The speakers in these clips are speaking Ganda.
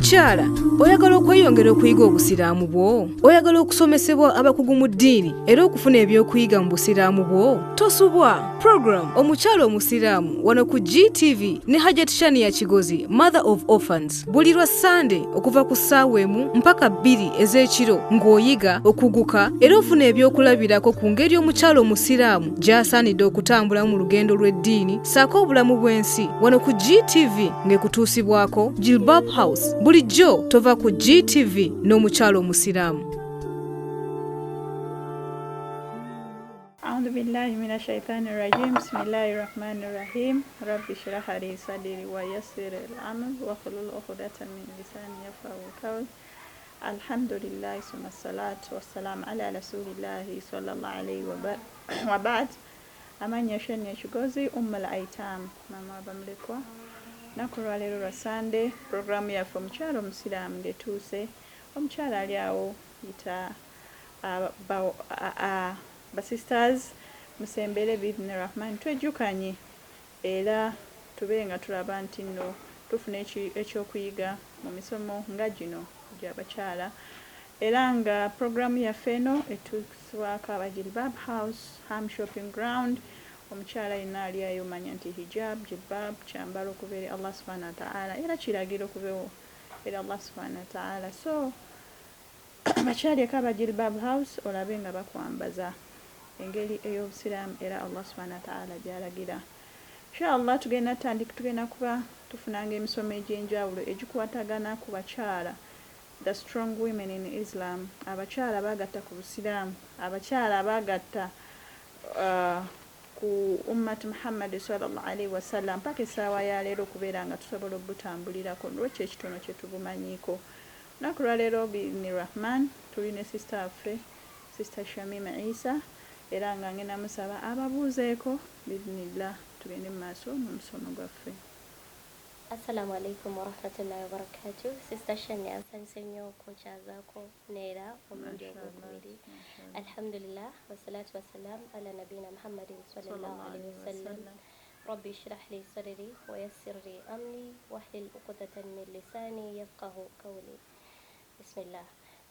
Mukyala, oyagala okweyongera okuyiga obusiraamu bwo? Oyagala okusomesebwa abakugu mu ddiini era okufuna ebyokuyiga mu busiraamu bwo? Tosubwa. Program Omukyala Omusiraamu wano ku GTV ne Hajat Shania Kigozi, Mother of Orphans. Buli lwa Sunday okuva ku ssaawa 1 mpaka 2 ez'ekiro ng'oyiga okuguka era ofuna ebyokulabirako ku ngeri omukyala omusiraamu gy'asaanidde okutambula mu lugendo lw'eddiini ssaako obulamu bw'ensi wano ku GTV ng'ekutuusibwako Jilbab House. Bulijjo tova ku GTV n'omukyala omusiraamu. أعوذ بالله من الشيطان الرجيم بسم الله الرحمن الرحيم رب اشرح لي صدري ويسر الأمر واحلل عقدة من لساني يفقهوا قولي الحمد لله ثم الصلاة والسلام على رسول الله صلى الله عليه وبعد Abakyaala Shania Kigozi الأيتام mama bamulekwa nakulwa leero lwa Sunday program yaffe omukyala omusiraamu ngetuuse omukyala ali awo yita ba sisters musembere bidni rahman twejjukanye era tube nga tulaba nti nno tufuna ekyokuyiga mu misomo nga gino gy'abakyala era nga programu yaffe eno etuusibwako aba Jilbab House Ham Shopping Ground. Omukyala yenna ali ayo manya nti hijab jilbab kyambalo okubeera Allah subhanahu wa ta'ala era kiragiro okubeera era Allah subhanahu wa ta'ala. So abakyala aba Jilbab House olabe nga bakwambaza engeri ey'obusiraamu era Allah subhanahu wa ta'ala gyalagira. Inshallah tugenda kuba tufunanga emisomo egy'enjawulo egikwatagana ku bakyala, the strong women in Islam, abakyala bagatta ku busiraamu, abakyala bagatta ku ummat Muhammad sallallahu alaihi wasallam paka essaawa ya leero okubeera nga tusobola obutambulirako lwekyo ekitono kye tubumanyiiko. Lunaku lwa leero bidni rahman tulina sister affe sister Shamima Isa era nga ngenda musaba ababuuzeeko bidnillah tugende mu maaso n'omusomo gwaffe. Assalamu alaikum wa rahmatullahi wa barakatuh. Sister Shania nsanyuse nnyo okukyazaako neera omulundi ogwokubiri. Alhamdulillah wassalatu wassalam ala nabina Muhammadin sallallahu alaihi wasallam. Rabbi shrah li sadri wa yassir li amri wahlul uqdatan min lisani yafqahu qawli. Bismillah.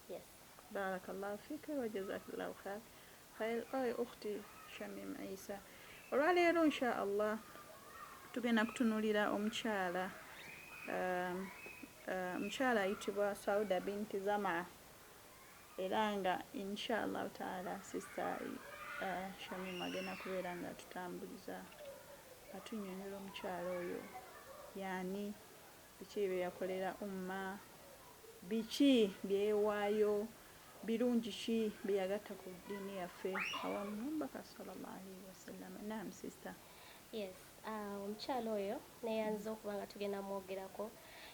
Yes. Barakallahu fika wa jazakallahu khair. Oy ukhti Shamim Isa. Olwaleero insha Allah tugenda kutunulira omukyala omukyala ayitibwa Sauda binti Zama era nga inshallah taala sister Shamim agenda kubeera nga tutambuliza atunyonyola omukyala oyo yani biki bye yakolera umma, biki byewaayo, birungi ki bye yagatta ku ddiini yaffe awamu n'omubaka sallallahu alaihi wasallam. Naam sister. Yes. Omukyala oyo neyanza okuba nga tugenda mwogerako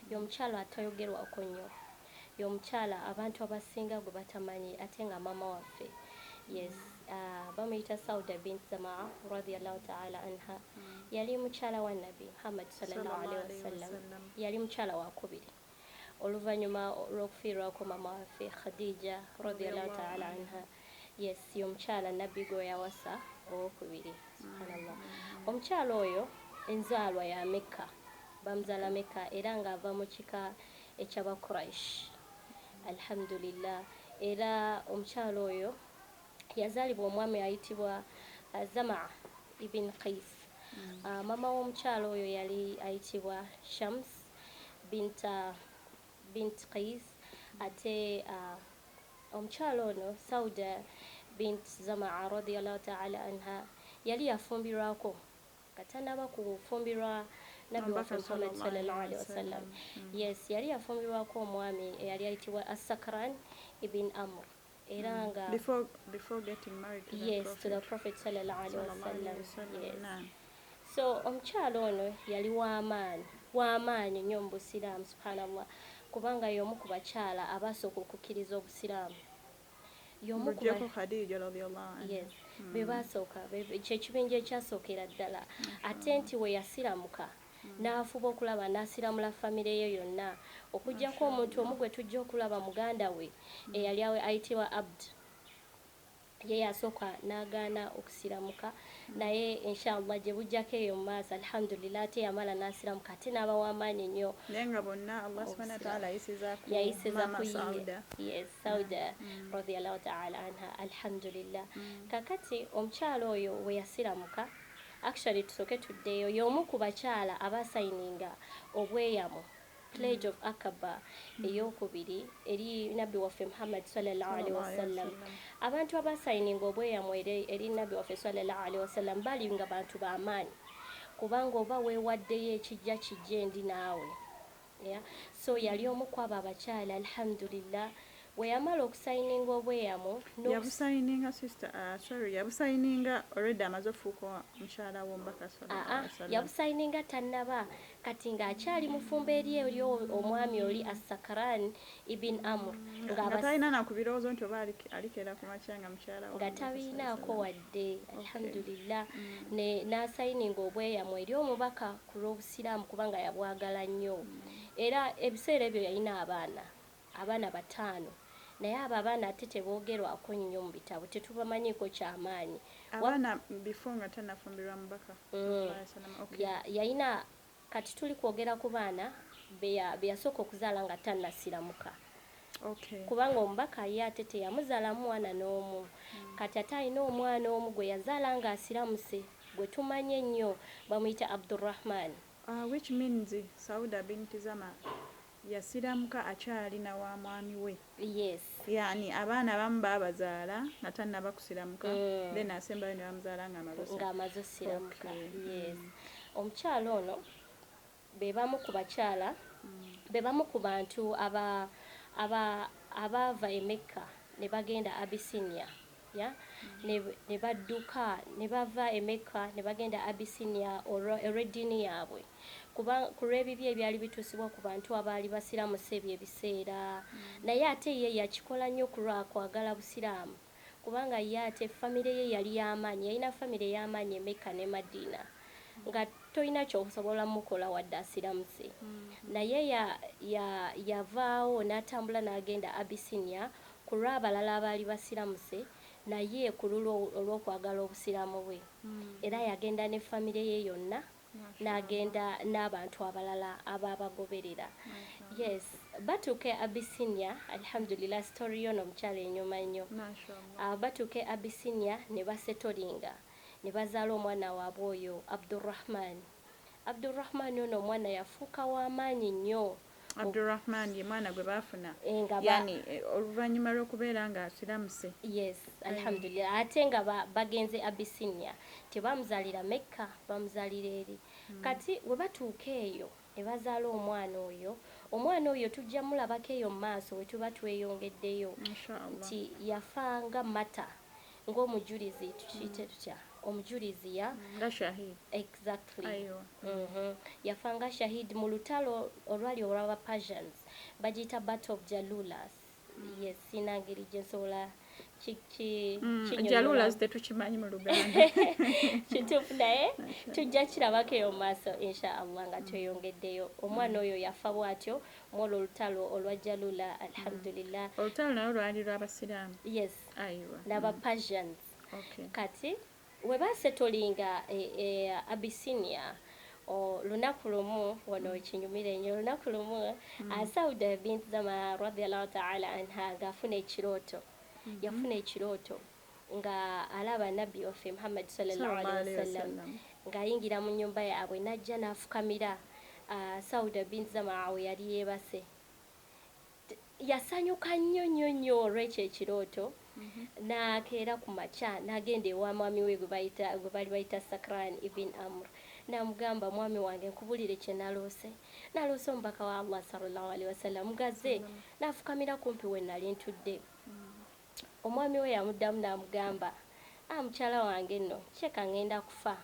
y'omukyala atayogerwako nnyo, y'omukyala abantu abasinga gwe batamanyi ate nga mama waffe. Yes. Bamuyita Sauda bint Zamaa radiyallahu ta'ala anha. Yali mukyala wa Nabi Muhammad sallallahu alaihi wasallam. Yali mukyala wa kubiri oluvannyuma lw'okufiirwako mama waffe Khadija radiyallahu ta'ala anha. Yes, y'omukyala Nabbi gwe yawasa owokubiri. Subhanallah. Omukyala oyo enzaalwa ya Mekka, bamuzaala Mekka era ng'ava mu kika eky'Abakuraish. Alhamdulillah. Era omukyala oyo yazaalibwa omwami ayitibwa Zamaa ibn Qais. Mama w'omukyala oyo yali ayitibwa Shams bint Qais. Ate omukyala ono Sauda bint Zamaa radiyallahu ta'ala anha yali yafumbirwako katanaba kufumbirwa Nabi wa Muhammad sallallahu alaihi wasallam. Yes, yali yafumbirwako omwami yali ayitibwa As-Sakran ibn Amr era nga before getting married to to the Prophet sallallahu alaihi wasallam. Yes. So omukyala ono yali w'amaanyi nnyo mu busiraamu subhanallah kubanga y'omu ku bakyala abasooka okukkiriza obusiraamu. Khadija radiyallahu anha. Yes. Bebasooka kyekibinja ekyasookera ddala ate nti we yasiramuka n'afuba okulaba n'asiramula famire ye yonna okuggyako omuntu omu gwe tujja okulaba muganda we eyali awe ayitibwa Abd. ye yasooka n'agaana okusiramuka naye inshallah gye bujjako eyo mu maaso alhamdulillah ate yamala n'asiramuka ate n'aba w'amaanyi nnyo naye nga bonna Allah subhanahu wa ta'ala yayisiza mama ku Sauda. yes Sauda radiyallahu ta'ala anha alhamdulillah kakati omukyalo oyo we yasiramuka actually tusooke tuddeeyo y'omu ku bakyala abasayininga obweyamo pledge of Akaba eyokubiri eri nabbi waffe Muhammad sallallahu alaihi wasallam abantu abasayininga obweyamo eri nabbi waffe sallallahu alaihi wasallam bali nga bantu b'amaanyi kubanga oba weewaddeyo ekijja kijje ndi naawe so yali omu kwabo abakyala alhamdulillah we yamala okusayininga obweyamo yabusayininga sister yabusayininga already amaze ofuuka mukyala w'omubaka sallallahu alaihi wasallam yabusayininga tannaba kati ng'akyali mufumbo eri omwami oli As-Sakran ibn Amr nga talina nakubirowoozo nti oba alikeera ku makya nga mukyala nga tabiinaako wadde alhamdulillah n'asayininga obweyamo eri omubaka ku lw'obusiraamu kubanga yabwagala nnyo era ebiseera ebyo yalina abaana 5 naye abo abaana ate teboogerwako nnyo mu bitabo tetubamanyiiko kyamaanyi abaana before nga tannafumbirwa mubaka yalina kati tuli kwogera ku baana be yasooka okuzaala nga tannasiramuka kubanga omubaka ye ate teyamuzaalamu mwana n'omu kati ate alina omwana omu gwe yazaala ng'asiramuse gwe tumanye ennyo bamuyita Abdurrahman which means Sauda binti Zama yasiramuka akyalina wa mwami we yes yani abaana abamu babazaala nga tannaba kusiramuka then asembayo ne bamuzaala ng'amaze osiramuka yes omukyalo ono bebamu ku bakyala bebamu ku bantu abaava e Mecca ne bagenda Abyssinia ne badduka ne bava e Mecca ne bagenda Abyssinia olw'eddiini yaabwe ku lw'ebibi ebyali bituusibwa ku bantu abaali basiramuse ebyo ebiseera naye ate ye yakikola nnyo ku lwakwagala busiraamu kubanga ye ate famire ye yali y'amaanyi yalina famire y'amaanyi e Mecca ne Madina nga tolina kyosobola mukola wadde asiramuse naye yavaawo n'atambula n'agenda Abyssinia ku lw'abalala abaali basiramuse naye ku olw'okwagala obusiraamu bwe era yagenda ne famire ye yonna n'agenda n'abantu abalala ababagoberera yes batuuka e Abyssinia alhamdulillah story yono omukyala enyuma nnyo batuuka e Abyssinia ne basetolinga ne bazaala omwana waabwe oyo Abdurrahman ono omwana yafuuka w'amaanyi nnyo Abdurrahman ye mwana gwe baafuna yani oluvannyuma lw'okubeera nga asiramuse yes alhamdulillah ate nga bagenze Abyssinia tebamuzaalira Mecca bamuzaalira eri kati we batuuka eyo ne bazaala omwana oyo tujja mulabako eyo mu maaso we tuba tweyongeddeyo nti yafanga mata ng'omujulizi tukiyite tutya omujulizi nga shahid exactly yafanga shahid mu lutalo olwali olw'aba Persians bagiyita Battle of Jalulas yes sinangeri gye nsobola Jalulas tetukimanyi mu Luganda kituufu naye tujja kirabako eyo mu maaso inshallah nga tweyongeddeyo omwana oyo yafa bw'atyo mwolwo olutalo olwa Jalula alhamdulillah olutalo nayo lwali lw'abasiraamu yes n'aba Persians kati we basetolinga Abyssinia lunaku lumu wano ekinyumira ennyo lunaku lumu Sauda binti Zama radiyallahu ta'ala anha ng'afuna ekirooto yafuna ekirooto nga alaba nabbi waffe Muhammad sallallahu alaihi wasallam ng'ayingira mu nnyumba yaabwe n'ajja n'afukamira Sauda binti Zama we yali yeebase yasanyuka nnyo olw'ekyo ekirooto n'akeera ku makya n'agenda ewa mwami we gwe bali bayita Sakran ibn Amr n'amugamba mwami wange nkubulire kye naloose omubaka wa Allah sallallahu alaihi wasallam mugaze n'afukamira kumpi we nali ntudde omwami we yamuddamu n'amugamba mukyala wange nno kyeka ngenda kufa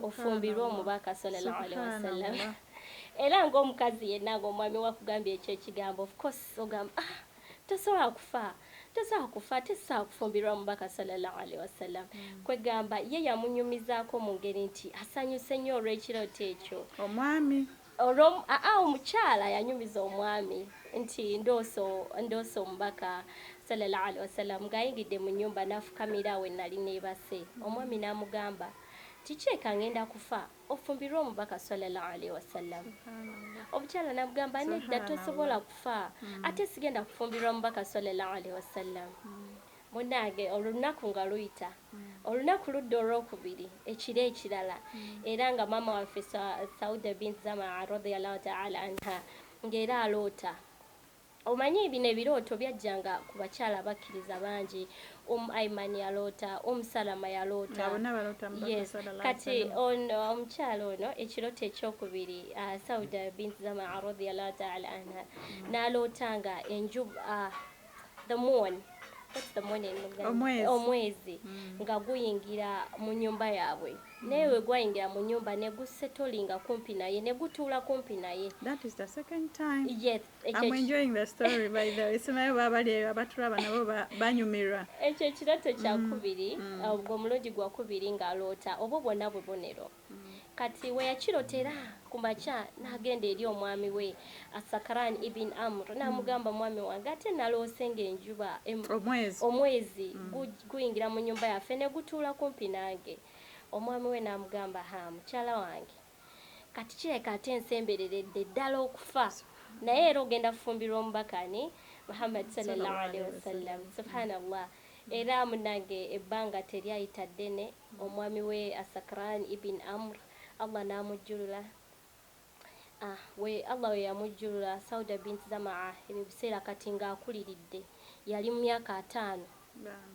ofumbirwe omubaka sallallahu alaihi wasallam era ng'omukazi yenna ng'omwami wakugambye ekyo ekigambo of course ogamba tosobola kufa tesobola kufumbirwa omubaka sallallahu alaihi wasallam kwegamba ye yamunyumizaako mu ngeri nti asanyuse nnyo olw'ekirooto ekyo omwami omukyala yanyumiza omwami nti ndoosa omubaka sallallahu alaihi wasallam ng'ayingidde mu nnyumba n'afukamira awe nali neebase. Omwami n'amugamba tikyeka ngenda kufa ofumbirwe omubaka sallallahu alaihi wasallam. Omukyala n'amugamba nedda tosobola kufa ate sigenda kufumbirwa omubaka sallallahu alaihi wasallam. Munnange olunaku nga luyita olunaku ludda olwokubiri ekiro ekirala era nga maama waffe Sauda bint Zamaa radiyallahu ta'ala anha ng'era aloota. Omanyi bino ebirooto byajjanga ku bakyala bakkiriza bangi. Aiman yaloota, Salama yaloota. Yes. Kati omukyala ono ekirooto ekyokubiri Sauda bint Zamaa radiyallahu ta'ala anha n'aloota nga enjuba the moon omwezi nga guyingira mu nnyumba yaabwe. Newe gwayingira mu nnyumba ne gusetolinga kumpi naye ne gutuula kumpi naye. That is the second time. Yes. I'm enjoying the story by the way. Simayo babali abatulaba nabo banyumirwa. Ekyo ekirooto kyakubiri obwo omulundi gwakubiri ng'aloota obwo bwonna bwe bubonero. Kati we yakirotera ku makya n'agenda eri omwami we Asakaran ibn Amr n'amugamba mwami wange ate naloose ng'enjuba omwezi guyingira mu nnyumba yaffe ne gutuula kumpi nange. Omwami we n'amugamba mukyala wange kati kireka ate ensembereredde ddala okufa naye era ogenda kufumbirwa omubakani Muhammad sallallahu alaihi wasallam. Subhanallah. Era munange ebbanga teryayita ddene omwami we Asakaran ibn Amr Allah n'amujjulula. Allah we yamujjulula Sauda bint Zamaa ebiseera kati ng'akuliridde yali mu myaka 5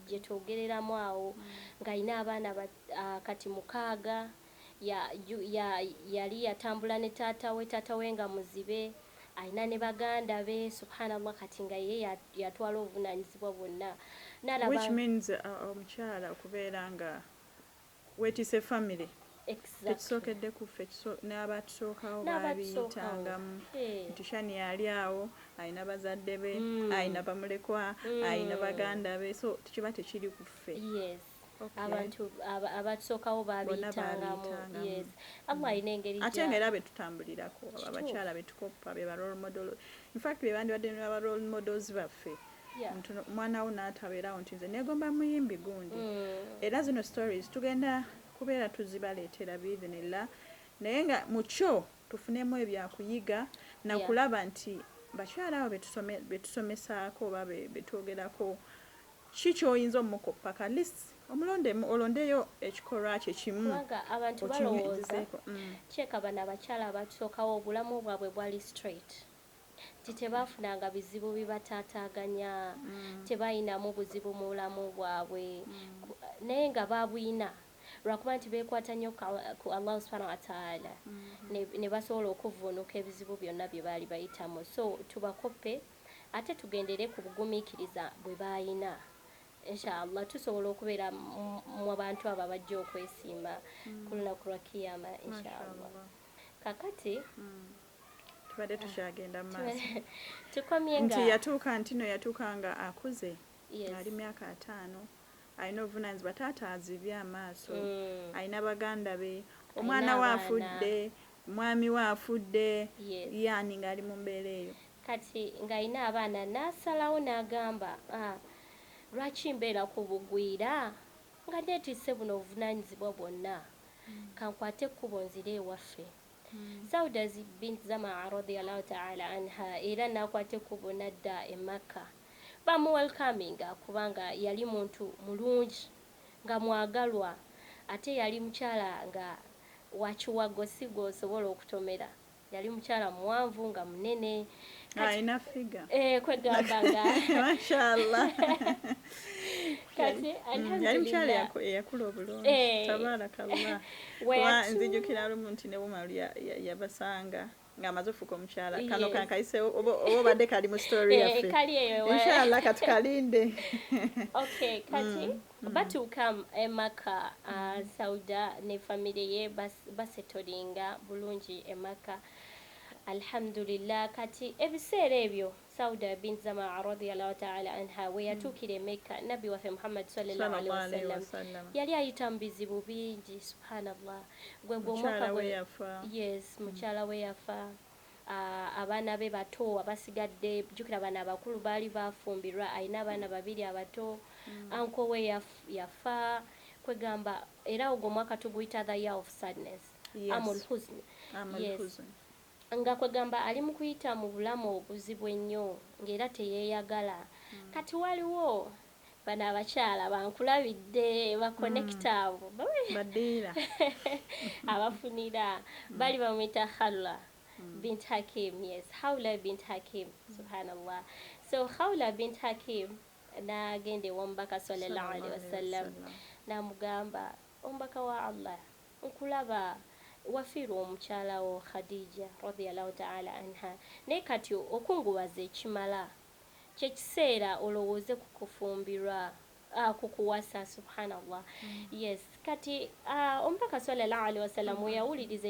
gye twogereramu awo ng'alina abaana kati 6 yali yatambula ne taata we nga muzibe alina ne baganda be. Subhanallah. Kati nga ye yatwala obuvunaanyizibwa bwonna. Which means omukyala okubeera nga wetise family. Tekisookedde kuffe n'abatusookawo babiyitangamu nti Shani yali awo alina bazadde be alina bamulekwa alina baganda be so kiba tekiri kuffe. Abantu abatusookawo babiyitangamu. Allah alina engeri ate nga era betutambulirako abakyala betukoppa be ba role model. In fact be bandibadde ne ba role models baffe. Mwana wo n'atabeerawo nti nze neegomba muyimbi gundi. Era zino stories tugenda kubeera tuzibaleetera biidhinillah naye nga mu kyo tufunemu ebyakuyiga nakulaba nti bakyala abo betusomesaako oba betwogerako kikyoyinza omukoppa at least olondeyo ekikolwa kye kimu. Abantu balowooza kyeka bano abakyala abatusookawo obulamu bwabwe bwali straight tebafunanga bizibu bibataataaganya tebayinamu buzibu mu bulamu bwabwe naye nga babwina lwakuba nti beekwata nnyo ku Allah subhanahu wa ta'ala ne basobola okuvuunuka ebizibu byonna bye baali bayitamu. So tubakoppe ate tugendere ku bugumiikiriza bwe bayina. Inshallah tusobola okubeera mu bantu abo abajja okwesiima ku lunaku lwa kiyama inshallah. Kakati tubadde tukyagenda mu maaso tukomye nga nti yatuuka nga akuze ali myaka 5 alina obuvunaanyizibwa taata azibye amaaso alina baganda be omwana we afudde mwami we afudde yani ng'ali mu mbeera eyo. Kati ng'alina abaana n'asalawo n'agamba lwaki mbeera ku bugwira nga neetisse buno obuvunaanyizibwa bwonna kankwate ekkubo nzire ewaffe. Sauda bint Zamaa radiyallahu ta'ala anha era n'akwata ekkubo n'adda e Makka. Bamuwelkaminga kubanga yali muntu mulungi nga mwagalwa ate yali mukyala nga wakiwago si gw'osobola okutomera. Yali mukyala muwanvu nga munene alina figa kwegamba nga mashallah. Kati yali mukyala eyakula obulungi tabarakallah. Nzijukira lumu nti ne bumalu yabasanga ng'amaze ofuuka omukyala kano kankayise oba obadde kali mu story yaffe inshallah katukalinde. Kati batuuka e Makka Sauda ne famire ye basetolinga bulungi e Makka alhamdulillah. Kati ebiseera ebyo Sauda bint Zamaa radhiyallahu ta'ala anha we yatukire Mecca Nabi wa Muhammad sallallahu alaihi wasallam yali ayita mbizibu bingi subhanallah gwe gw'omwaka yes mukyala we yafa abaana be bato abasigadde jukira abaana abakulu baali bafumbirwa ayina abaana babiri abato anko we yafa kwegamba era ogwo mwaka tuguyita the year of sadness amul huzn yes nga kwegamba ali mu kuyita mu bulamu obuzibu ennyo ng'era teyeeyagala kati waliwo bano abakyala bankulabidde bakonekita abo baddiira abafunira bali bamwita Khawla bint Hakim yes Khawla bint Hakim subhanallah so Khawla bint Hakim nagende w'omubaka sallallahu alaihi wasallam namugamba omubaka wa Allah nkulaba wafiirwa omukyala wo Khadija radhiyallahu ta'ala anha naye kati okungubaza ekimala kyekiseera olowooze kukufumbirwa kukuwasa subhanallah yes kati omubaka sallallahu alaihi wasallam we yawuliriza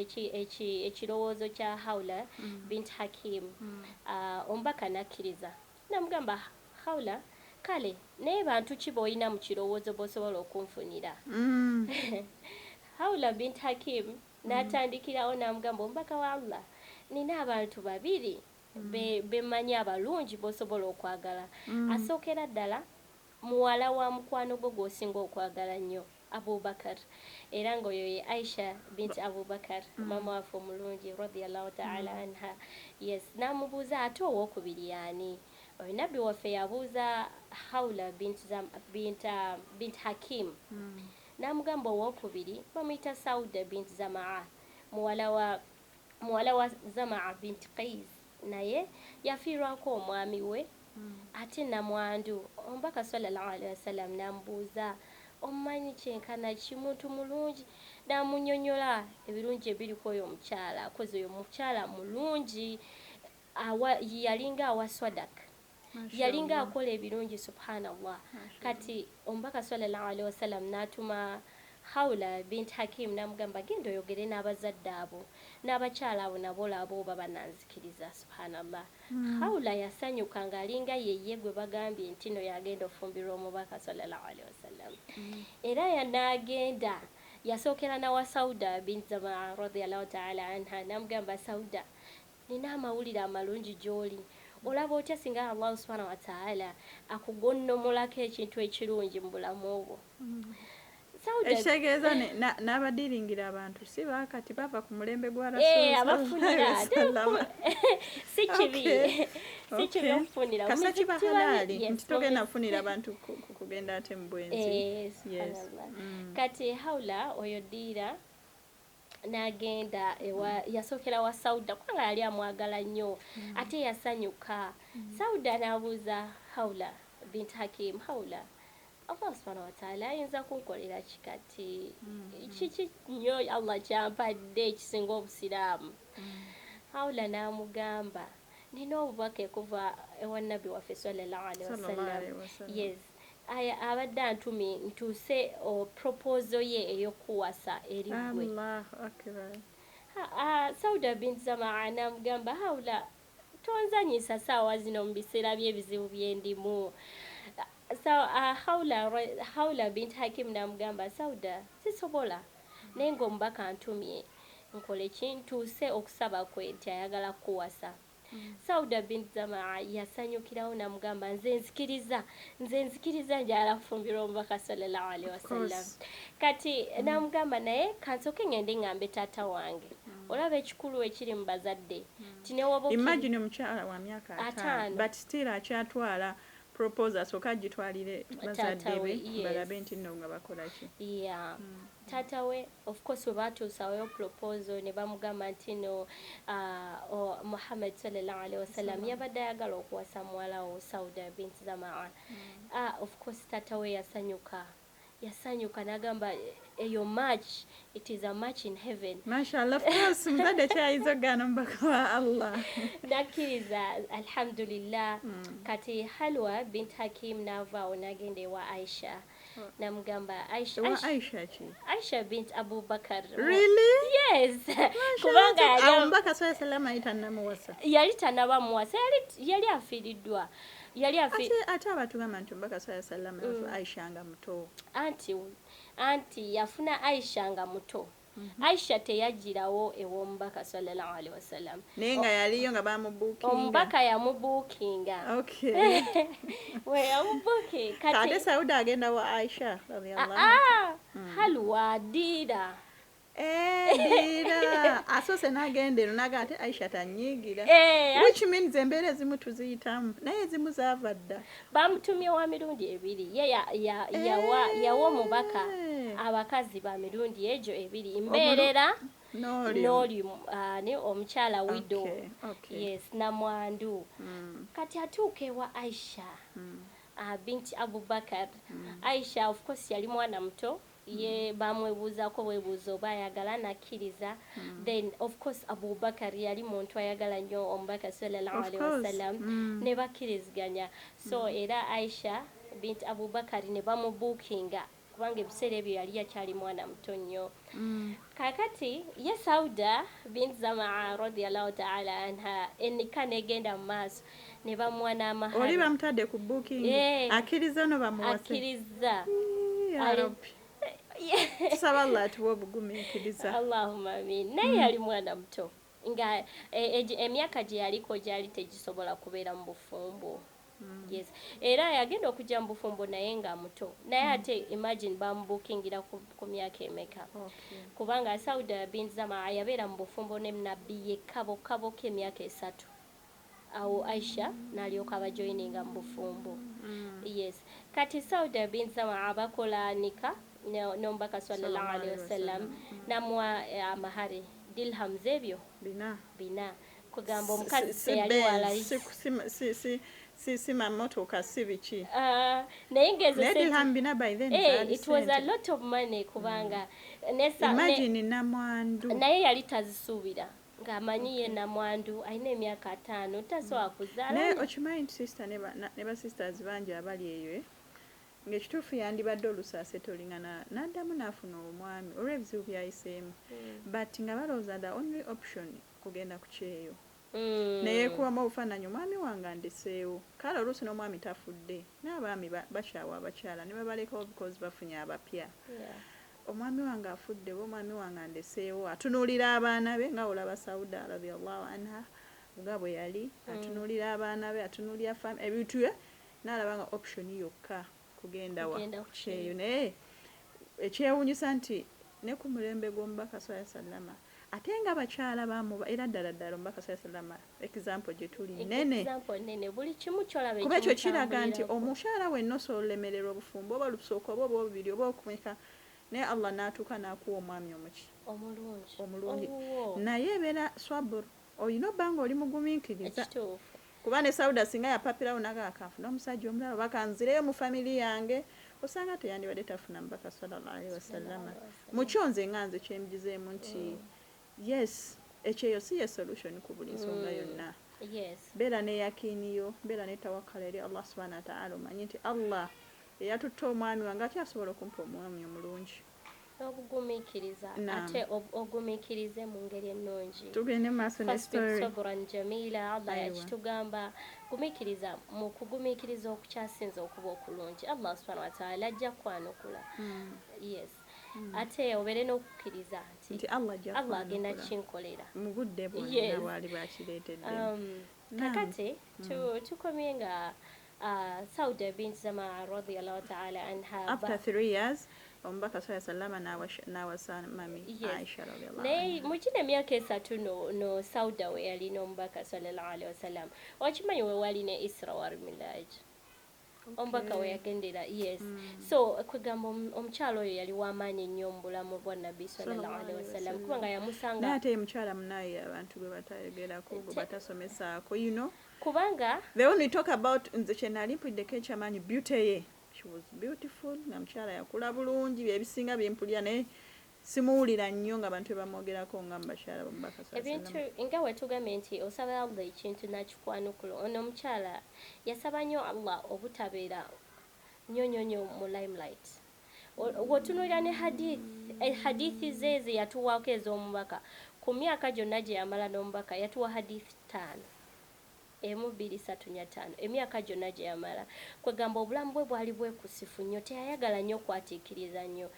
ekirowoozo kya Khawla bint Hakim omubaka nakkiriza namugamba Khawla kale naye bantu ki boolina mu kirowoozo bosobola okunfunira Khawla bint Hakim natandikirawo namugamba omubaka wa Allah nina abantu babiri bemanyi abalungi bosobola okwagala asookera ddala muwala wa mukwano gwo gw'osinga okwagala nnyo Abubakar era ng'oyo ye Aisha bint Abubakar mama waffe omulungi radhiyallahu ta'ala anha yes namubuuza ate owookubiri yani oyo nabbi waffe yabuuza Khawla bint Hakim namugamba owookubiri bamuyita Sauda bint Zamaa muwala wa Zamaa bint Qais naye yafiirwako omwami we ate namwandu omubaka sallallahu alaihi wasallam namubuuza omumanyi kyenkana kimuntu mulungi namunyonyola ebirungi ebiri ku oyo omukyala kozi oyo mukyala mulungi yalinga awa Swadak yalinga akola ebirungi subhanallah kati omubaka sallallahu alaihi wasallam natuma Khawla bint Hakim namugamba genda oyogere n'abazadde abo n'abakyala abo nabo labo baba nanzikiriza subhanallah Khawla yasanyuka ng'alinga yeye gwe bagambye nti no yagenda ofumbirwa omubaka sallallahu alaihi wasallam era yanagenda yasookera nawa Sauda bint Zamaa radhiyallahu ta'ala anha namugamba Sauda nina amawulire amalungi gy'oli olaba otya singa Allah subhanahu wa ta'ala akugonnomolako ekintu ekirungi mu bulamu obwo ekitegeeza n'abadiringira abantu si baakati bava ku mulembe gwa abafunira si kibi okufunira kasa kiba halaali nti togenda kufunira abantu kugenda ate mu bwenzi kati Khawla oyo ddiira n'agenda yasookera wa Sauda kubanga yali amwagala nnyo ate yasanyuka Sauda n'abuuza Khawla bint Hakim Khawla Allah subhanahu wa ta'ala ayinza kunkolera kikati kiki nnyo Allah kyampadde ekisinga obusiraamu Khawla n'amugamba nina obubaka kuva ewa nabbi waffe sallallahu alaihi wasallam yes abadde antumi ntuuse proposal ye ey'okuwasa eri gwe Allahu akbar Sauda bint Zamaa n'amugamba Khawla tonzanyisa saawa zino mu biseera by'ebizibu byendimu Khawla bint Hakim namugamba Sauda sisobola naye ng'omubaka antumye nkole kintuuse okusaba kwe nti ayagala kuwasa Sauda bint Zamaa yasanyukirawo namugamba nze nzikiriza njala kufumbirwa omubaka sallallahu alaihi wasallam kati namugamba naye kansooke ngende ngambe taata wange olaba ekikulu ekiri mu bazadde imagine omukyala wa myaka 5 but still akyatwala proposal soka agitwalire bazadde be balabe nti nno nga bakola ki taata we of course we batuusawo proposal ne bamugamba nti no Muhammad sallallahu alaihi wasallam yabadde ayagala okuwasa muwala wo Sauda bint Zamaa of course taata we yasanyuka n'agamba eyo match, it is a match in heaven. Mashallah, of course, mzadde kyayizogana mubaka wa Allah. Nakkiriza alhamdulillah. Kati Halwa bint Hakim n'avaawo n'agenda ewa Aisha. Namugamba Aisha. Wa Aisha ki? Aisha bint Abu Bakar. Really? Yes. Kubanga Omubaka sallallahu alaihi wasallam ayitanamuwasa. Yali tanabamuwasa, yali afiiriddwa. Ate abatugamba nti omubaka sallallahu alaihi wasallam Aisha nga muto. Anti yafuna Aisha nga muto. Aisha teyagirawo ew'omubaka sallallahu alaihi wasallam. Naye nga yaliyo nga bamubuukinga. Omubaka yamubuukinga. Okay. We yamubuukinga. Kati Sauda agenda wa Aisha radhiyallahu anha. Halwa dira. Dira. Asose n'agenda eno n'agamba ate Aisha tanyiigira. Which means embeera ezimu tuziyitamu naye ezimu zaava dda. Bamutumye wa mirundi ebiri. Ye yawa omubaka abakazi ba mirundi egyo ebiri. Mbeerera n'oli omukyala widow. Yes, namwandu. Kati atuuka ewa Aisha binti Abubakar. Aisha of course yali mwana muto. Ye bamwebuuzaako bwebuuzo oba ayagala nakkiriza. Then of course Abubakar yali muntu ayagala nnyo omubaka sallallahu alaihi wasallam ne bakkiriziganya. So era Aisha binti Abubakar ne bamubuukinga kubanga ebiseera ebyo yali yakyali mwana muto nnyo. Kakati ye Sauda binti Zamaa radiyallahu ta'ala anha ennika negenda mu maaso ne bamuwa n'amahari. Oli bamutadde ku booking akkiriza no bamuwase. Akkiriza. Ya Rabbi. Tusaba Allah atuwe obugumiikiriza. Allahumma amin. Naye yali mwana muto nga emyaka gye yaliko gyali tegisobola kubeera mu bufumbo. Yes. Era yagenda okujja mu bufumbo naye nga muto. Naye ate imagine bamubuukingira ku myaka emeka. Kubanga Sauda bint Zamaa yabeera mu bufumbo ne nabbi yekabo k'emyaka 3. Awo Aisha n'alyoka abajoyininga mu bufumbo. Yes. Kati Sauda bint Zamaa bakola nika n'omubaka sallallahu alaihi wasallam namwa amahari dirham zebyo bina kugamba omukazi yali walayisi si mamotoka si biki naye ngezo dirham bina by then it was a lot of money kubanga imagine namwandu naye yali tazisuubira ng'amanyi ye namwandu alina emyaka 5 tasobola kuzaala. naye okimanyi sister ne ba sisters bangi abali eyo ng'ekituufu yandibadde olusaase tolingana n'addamu n'afuna omwami olw'ebizibu byayiseemu but nga balowooza the only option kugenda ku kyeyo neyeekubamu obufaananyi omwami wange andeseewo kale oluusi n'omwami tafudde n'abaami bakyawa abakyala ne babalekawo because bafunye abapya. Omwami wange afudde omwami wange andeseewo atunuulira abaana be nga olaba Sauda radhiyallahu anha nga bwe yali atunuulira abaana be atunuulira ebintu n'alaba nga option yokka kugenda wa kyeyo. Naye ekyewuunyisa nti ne ku mulembe gw'omubaka sallallahu alaihi wasallam ate nga bakyala bamuba era ddala omubaka sallallahu alaihi wasallam example gye tuli nene buli kimu kyolabe kuba ekyo kiraga nti omukyala wenna osobola olemererwa obufumbo oba olusooka oba obubiri oba okumeka naye Allah n'atuuka n'akuwa omwami omulungi naye ebeera swabur olina obbanga oli mugumiikiriza kuba ne Sauda singa yapapirawo nagakafu n'omusajja omulala bakanzireyo mu family yange osanga teyandibadde tafuna mubaka sallallahu alaihi wasallam. Mukyo nze nganze kyembizeemu nti yes ekyeyo si ye solution ku buli nsonga yonna. Beera ne yakiniyo beera ne tawakkala eri Allah subhanahu wa ta'ala omanyi nti Allah eyatutta omwami wange ate asobola okumpa omwami omulungi. Obugumiikiriza ate ogumiikirize mu ngeri ennungi. Tugende maaso ne story. Sabran jamila Allah yakitugamba gumiikiriza mu kugumiikiriza okukyasinza okuba okulungi. Allah subhanahu wa ta'ala ajja kwanukula. Yes. Ate obeere n'okukkiriza nti Allah agenda kinkolera mu budde bwonna bwali bakireetedde. Kakati tukomye nga Sauda bint Zamaa radhiyallahu ta'ala anha after 3 years omubaka sallallahu alaihi wasallam n'awasa mami Aisha radhiyallahu anha. Naye mu kino emyaka 3 no Sauda we yali n'omubaka sallallahu alaihi wasallam okimanyi we wali ne Isra wal Miraj omubaka we yagendera. Yes. So kwegamba omukyalo oyo yali w'amaanyi nnyo mu bulamu bwa Nabbi sallallahu alaihi wasallam kubanga yamusanga naye ate mukyala munayi abantu gwe batayogerako gwe batasomesaako kubanga when we talk about nze kye nali mpuddeko ekyamaanyi beauty ye she was beautiful nga mukyala yakula bulungi ebisinga byempulira naye simuwulira nnyo nga bantu bamwogerako nga mubakyala bamubaka ebintu nga wetugambye nti osaba Allah ekintu nakikwanukula ono omukyala yasaba nnyo Allah obutabeera nnyo mu limelight wotunulira ne hadithi ze yatuwaako ez'omubaka ku myaka gyonna gye yamala n'omubaka yatuwa hadithi 5 1 2 3 4 5 emyaka gyonna gye yamala kwegamba obulamu bwe bwali bwekusifu nnyo teyayagala nnyo kwatiikiriza nnyo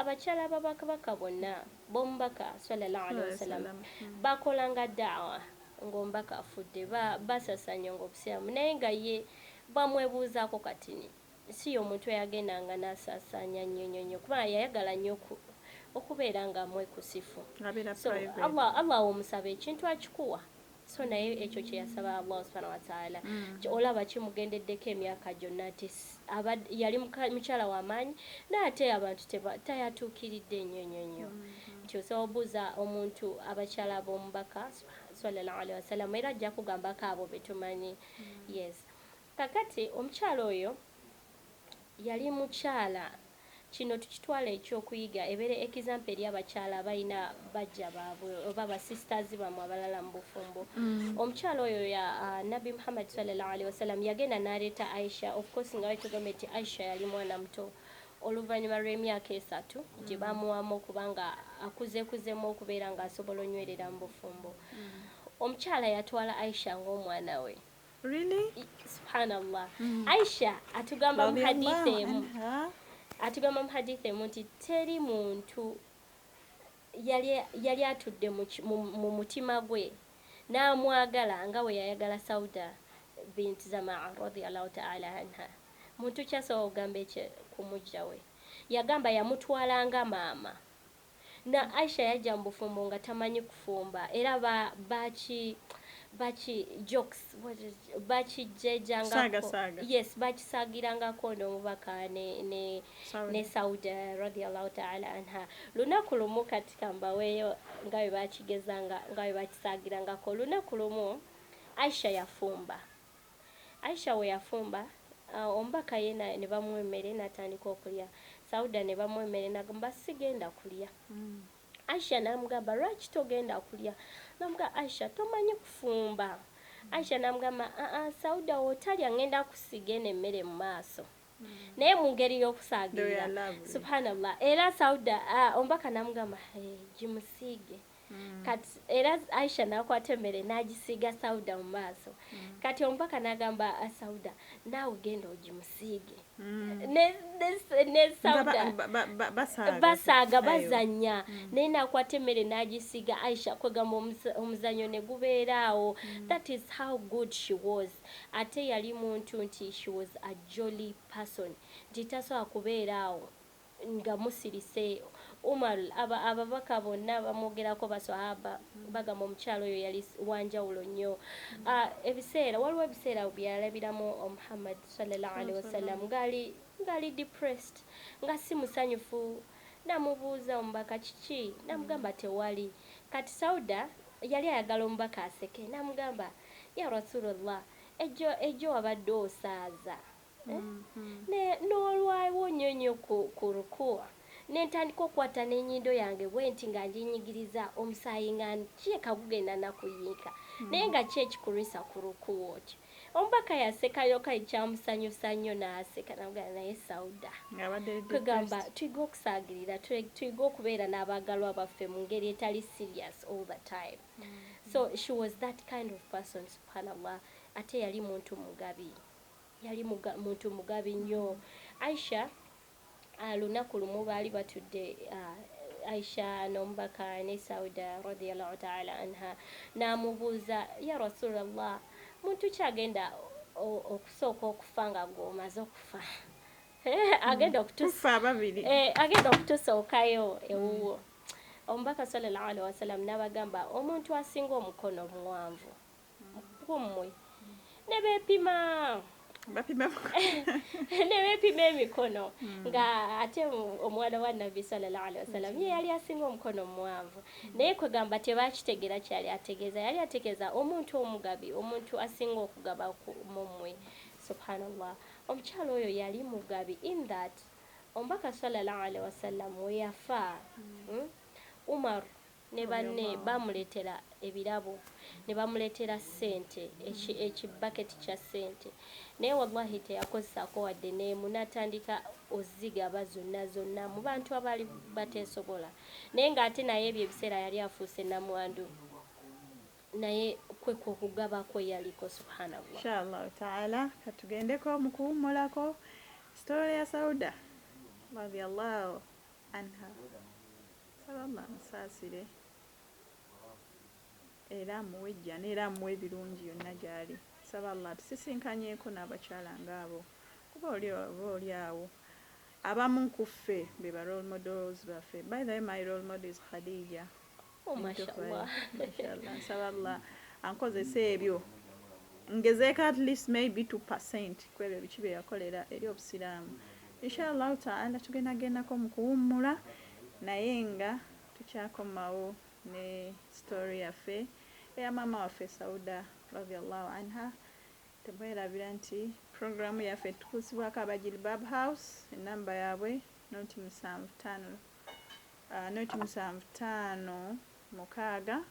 abakyala b'abakabaka bonna b'omubaka sallallahu alaihi wasallam bakolanga daawa ng'omubaka afudde basasanya ng'obusiramu naye nga ye bamwebuuzaako katini si omuntu eyagendanga n'asasanya nnyo kubanga yayagala nnyo okubeera nga mwekusifu so Allah omusaba ekintu akikuwa so naye ekyo kye yasaba Allah subhanahu wa ta'ala olaba kimugendeddeko emyaka gyonna nti yali mukyala w'amaanyi n'ate abantu tayatuukiridde nnyo nti osobola obuuza omuntu abakyala b'omubaka sallallahu alaihi wasallam era ajja kugambako abo betumanyi yes kakati omukyala oyo yali mukyala kino tukitwala ekyokuyiga ebeere example eri abakyala abalina bajja baabwe oba basisters bamwe abalala mu bufumbo omukyala oyo ya Nabi Muhammad sallallahu alaihi wasallam yagenda n'aleeta Aisha of course nga wetugambye nti Aisha yali mwana muto oluvannyuma lw'emyaka 3 gye bamuwamu okubanga akuzekuzemu okubeera ng'asobola onywerera mu bufumbo omukyala yatwala Aisha ng'omwana we. Really? Subhanallah. Aisha atugamba mu hadithi emu atugamba mu hadithi emu nti teri muntu yali atudde mu mutima gwe n'amwagala nga we yayagala Sauda bint Zamaa radiyallahu ta'ala anha. Muntu kyasobola okugamba ekyo ku mujja we yagamba yamutwalanga maama na Aisha yajja mu bufumbo nga tamanyi kufumba era bachi jokes bachi jejanga yes bachi sagiranga kondo mubaka ne Sauda radiyallahu ta'ala anha lunaku lumu katika mbaweyo ngawe bachigezanga ngawe bachisagiranga ko lunaku lumu Aisha yafumba we yafumba ombaka yena ne bamwemere natandika okulya Sauda ne bamwemere nagamba sigenda kulya Aisha namugamba lwaki togenda kulya namugamba Aisha tomanyi kufumba Aisha namugamba Sauda otalya ngenda kusigene emmere mu maaso naye mu ngeri y'okusaagira subhanallah era Sauda ombaka namugamba jimusige kati era Aisha nakwata emmere n'agisiga Sauda mu maaso kati ombaka nagamba Sauda naawe genda ojimusige ne Sauda basaga bazanya naye nakwata emmere n'agisiga Aisha kwegamba omuzanyo ne gubeeraawo. That is how good she was. Ate yali muntu nti she was a jolly person nti tasobola kubeeraawo nga musirise. Umar ababaka bonna bamwogerako baswahaba bagamba omukyalo oyo yali wanjawulo nnyo. Waliwo ebiseera byalabiramu Muhammad sallallahu alaihi wasallam ngali depressed nga si musanyufu namubuuza omubaka kiki namugamba tewali kati Sauda yali ayagala omubaka aseke namugamba ya Rasulullah ejo wabadde osaaza n'olwawo nnyonyo ku rukuwa nentandika okukwata n'ennyindo yange bwenti nga njinyigiriza omusaayi nga nkieka gugenda nakuyinka naye nga ki ekikulwisa ku rukuwa okyo omubaka yasekayo kali kyamusanyusa nnyo n'aseka namugamba naye Sauda kwegamba tuyiga okusaagirira tuyiga okubeera n'abaagalwa baffe mu ngeri etali serious all the time. So she was that kind of person subhanallah. Ate yali muntu mugabi nnyo. Aisha lunaku lumu baali batudde Aisha n'omubaka ne Sauda radiyallahu ta'ala anha n'amubuuza ya Rasulullah muntu kyagenda okusooka okufa nga gwomaze okufa agenda okutufa babiri agenda okutusookayo ewuwo. Omubaka sallallahu alaihi wasallam n'abagamba omuntu asinga omukono omuwanvu kummwe ne beepima emikono nga ate omwana wa Nabi sallallahu alaihi wasallam ye yali asinga omukono omuwanvu naye kwegamba tebakitegera kyali ategeeza yali ategeeza omuntu omugabi omuntu asinga okugaba mumwe subhanallah. omukyalo oyo yali mugabi in that omubaka sallallahu alaihi wasallam we yafa Umar ne banne bamuletera ebirabo ne bamuletera ssente ekibaketi kya ssente naye wallahi teyakozesako wadde neemu n'atandika ozigaba zonna mu bantu abali bateesobola naye ng'ate naye ebyo ebiseera yali afuuse namwandu naye kwe kugabako yaliko subhanallah. Inshallah taala katugendeko mu kuwummulako story ya Sauda radiyallahu anha. Sallallahu musaasire era muwejja n'era muwe ebirungi yonna gy'ali. Sallallahu tusisinkanyeko n'abakyala ngaabo kuba oli awo abamu ku ffe be ba role models baffe. By the way, my role model is Khadija. Oh, mashallah. Mashallah. Sallallahu ankozesa ebyo ngezeeko at least maybe 2% kwebyo biki bye yakolera eri obusiraamu. Inshallah taala tugendagendako mu kuwummula naye nga tukyakomawo ne story yaffe eya mama waffe Sauda radiyallahu anha. Tebwerabira nti programu yaffe tukusibwako Abajilbab House. Enamba yaabwe 075 mukaaga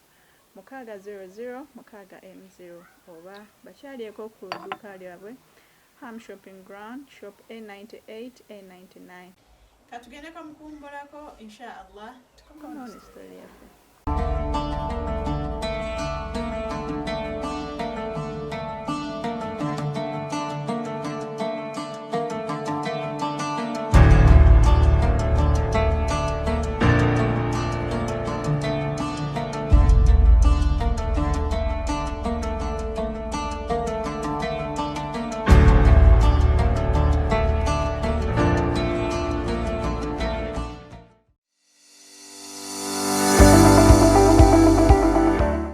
00 mukaaga M0 oba bakyalyeko ku dduuka lyabwe Ham Shopping Ground shop A98 A99. Katugendeko mu kuwummulako inshallah tukomawo ne story yaffe.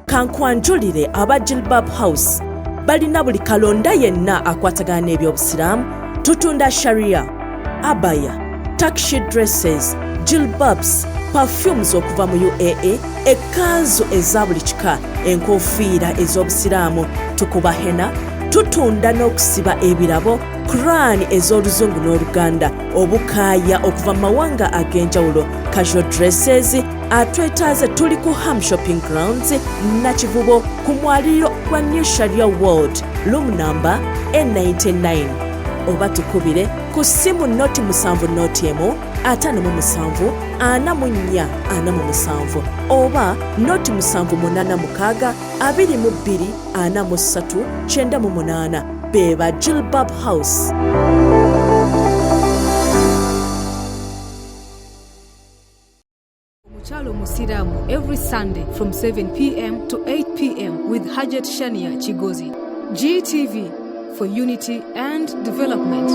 Kankwanjulire Abajilbab House balina buli kalonda yenna akwatagana n'ebyobusiraamu. Tutunda sharia, abaya, takshi dresses, jilbabs, perfumes okuva mu UAE, ekanzu eza buli kika, enkofiira ez'obusiraamu, tukuba hena, tutunda n'okusiba ebirabo, Quran ez'oluzungu n'oluganda, obukaaya okuva mu mawanga ag'enjawulo, casual dresses, atwetaaze tuli ku Ham Shopping Grounds Nakivubo ku mwaliro gwa New Sharia World room number N99 oba tukubire ku simu noti 7 noti emu 57 44 47 oba noti 786 22 43 98 beba Jilbab House. Omukyalo Musiramu every Sunday from 7 p.m. to 8 p.m. with Hajat Shania Kigozi. GTV for unity and development.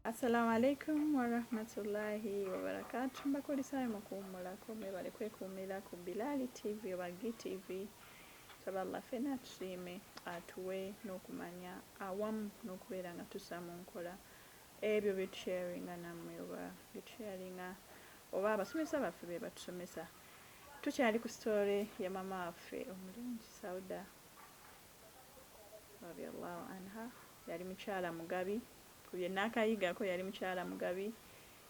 Assalamu alaikum wa rahmatullahi wa barakatuh. Mbakulisayo mu kuwummulako mwebale kwekuumira ku Bilali TV oba GTV. Nsaba ffenna tusiime atuwe n'okumanya awamu n'okubeera nga tussa mu nkola ebyo bye tusharinga nammwe oba bye tusharinga oba abasomesa baffe be batusomesa. Tukyali ku story ya mama waffe omulungi Sauda radiyallahu anha. Yali mukyala mugabi kubye nakayigako, yali mukyala mugabi,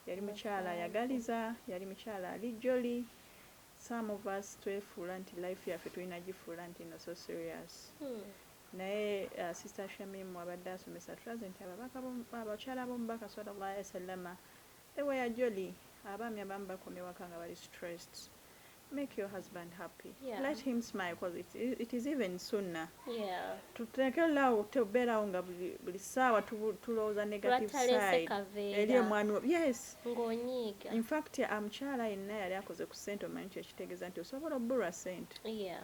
yali mukyala ayagaliza, yali mukyala alijjoli. Some of us twefuula nti life yaffe tulina gifuula nti no so serious. Naye sister Shamim wabadde asomesa tulaze nti abakyala b'omubaka sallallahu alaihi wasallama they were jolly. Abaami abamu bakomye waka nga bali stressed. Make your husband happy. Yeah. Let him smile because it is even sunnah. Yeah. Tutekelawo tebeerawo nga buli ssaawa tulowooza negative side. Eri omwami yes. Ng'onyiiga. In fact, amukyala yenna yali akoze ku ssente omanyi kyekitegeeza nti osobola obbulwa ssente. Yeah.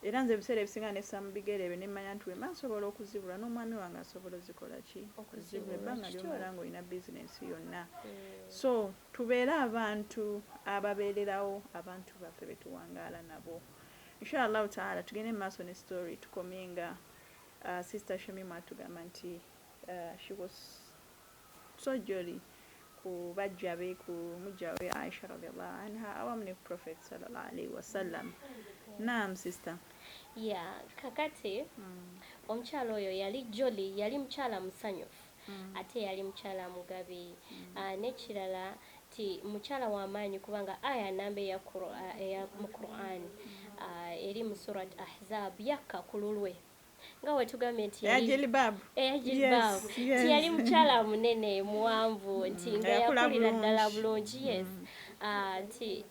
era nze ebiseera ebisinga nessa mu bigere ebyo ne mmanya nti wemba nsobola okuzibula n'omwami wange asobola ozikola ki okuzibula ebbanga lyomala ng'olina bizinensi yonna so tubeere abantu ababeererawo abantu baffe be tuwangaala nabo inshallah taala tugende mu maaso ne story tukomenga sister Shamima atugamba nti she was so jolly ku bajja be ku mujja we Aisha radhiyallahu anha awamu ne Prophet sallallahu alaihi wasallam. Naam sister. Yeah, kakati omukyala oyo yali jolly, yali mukyala musanyufu ate yali mukyala mugabi n'ekirala ti mukyala w'amaanyi kubanga aya namba eya mu Qur'an eri mu surat Ahzab yakka ku lulwe nga wetugambye nti Jilbab yali mukyala munene muwanvu nti nga yakulira ddala bulungi nti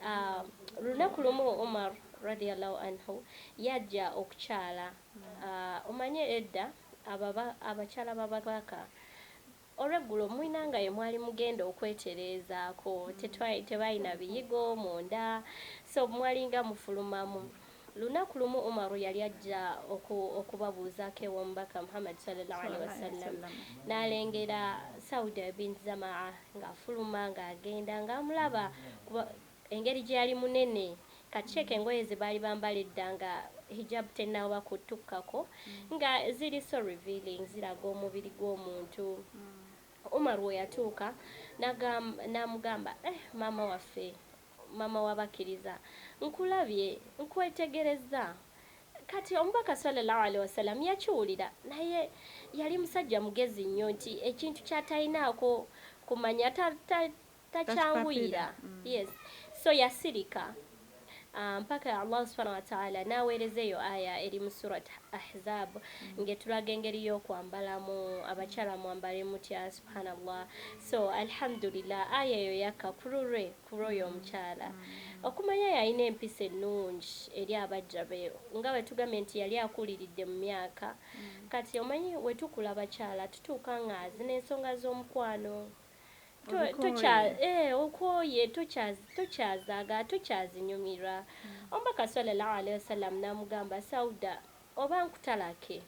lunaku lumu Umar radiyallahu anhu yajja okukyala omanye edda abakyala b'ababaka olweggulo mwinanga ye mwali mugenda okwetereezaako tebalina biyigo munda so mwalinga mufulumamu lunaku lumu Umaru yali ajja okubabuuzaako ew'omubaka Muhammad sallallahu alaihi wasallam n'alengera Sauda bint Zamaa ng'afuluma ng'agenda ng'amulaba engeri gye yali munene kacheke engoye ze baali bambalidde nga hijab tennaaba kutukkako nga ziri so revealing ziraga omubiri gw'omuntu Umar we yatuuka n'amugamba maama waffe mama w'abakkiriza nkulabye nkwetegereza kati omubaka sallallahu alaihi wasallam yakiwulira naye yali musajja mugezi nnyo nti ekintu ky'atalinaako kumanya takyanguyira yes so yasirika mpaka Allah subhanahu wa ta'ala naweereza eyo aya eri mu surat Ahzab ngetulaga engeri y'okwambalamu abakyala mwambale mutya subhanallah so alhamdulillah aya eyo yakka kululwe kuloyo omukyala okumanya yalina empisa ennungi eri abajja be nga bwe tugambye nti yali akuliridde mu myaka kati omanyi wetukula abakyala tutuuka ng'azi n'ensonga z'omukwano okoye tokyazaga tokyazinyumirwa omubaka sallallahu alaihi wasallam n'amugamba Sauda oba nkutalake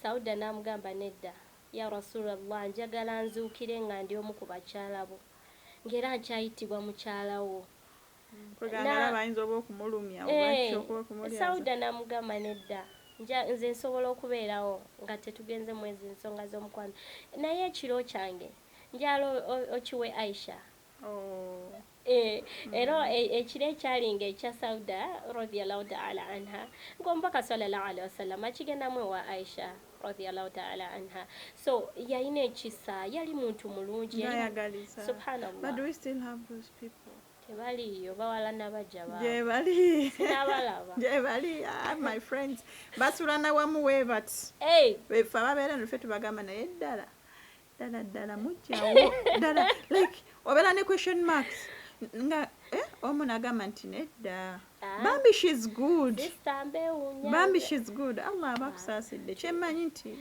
Sauda n'amugamba nedda ya Rasulallah njagala nzuukire nga ndi omu ku bakyala bo ngera nkyayitibwa mukyala wo Sauda n'amugamba nedda nze nsobola okubeerawo nga tetugenze mwezi ensonga z'omukwano naye ekiro kyange njala okiwe Aisha era ekiro ekyalinga ekya Sauda radiyallahu ta'ala anha ng'omubaka sallallahu alaihi wasallam akigendamu ewa Aisha radiyallahu ta'ala anha so yalina ekisa yali muntu mulungi subhanallah but do we still have those people? Baliyo bawala nabajja ba bali sinabalaba bali my friends basulana wamu we but befa babeera nfe tubagamba naye ddala mujjawo ddala like obeera ne question marks nga omu nagamba nti nedda Bambi she's good Bambi she's good Allah abakusaasidde kyemmanyi nti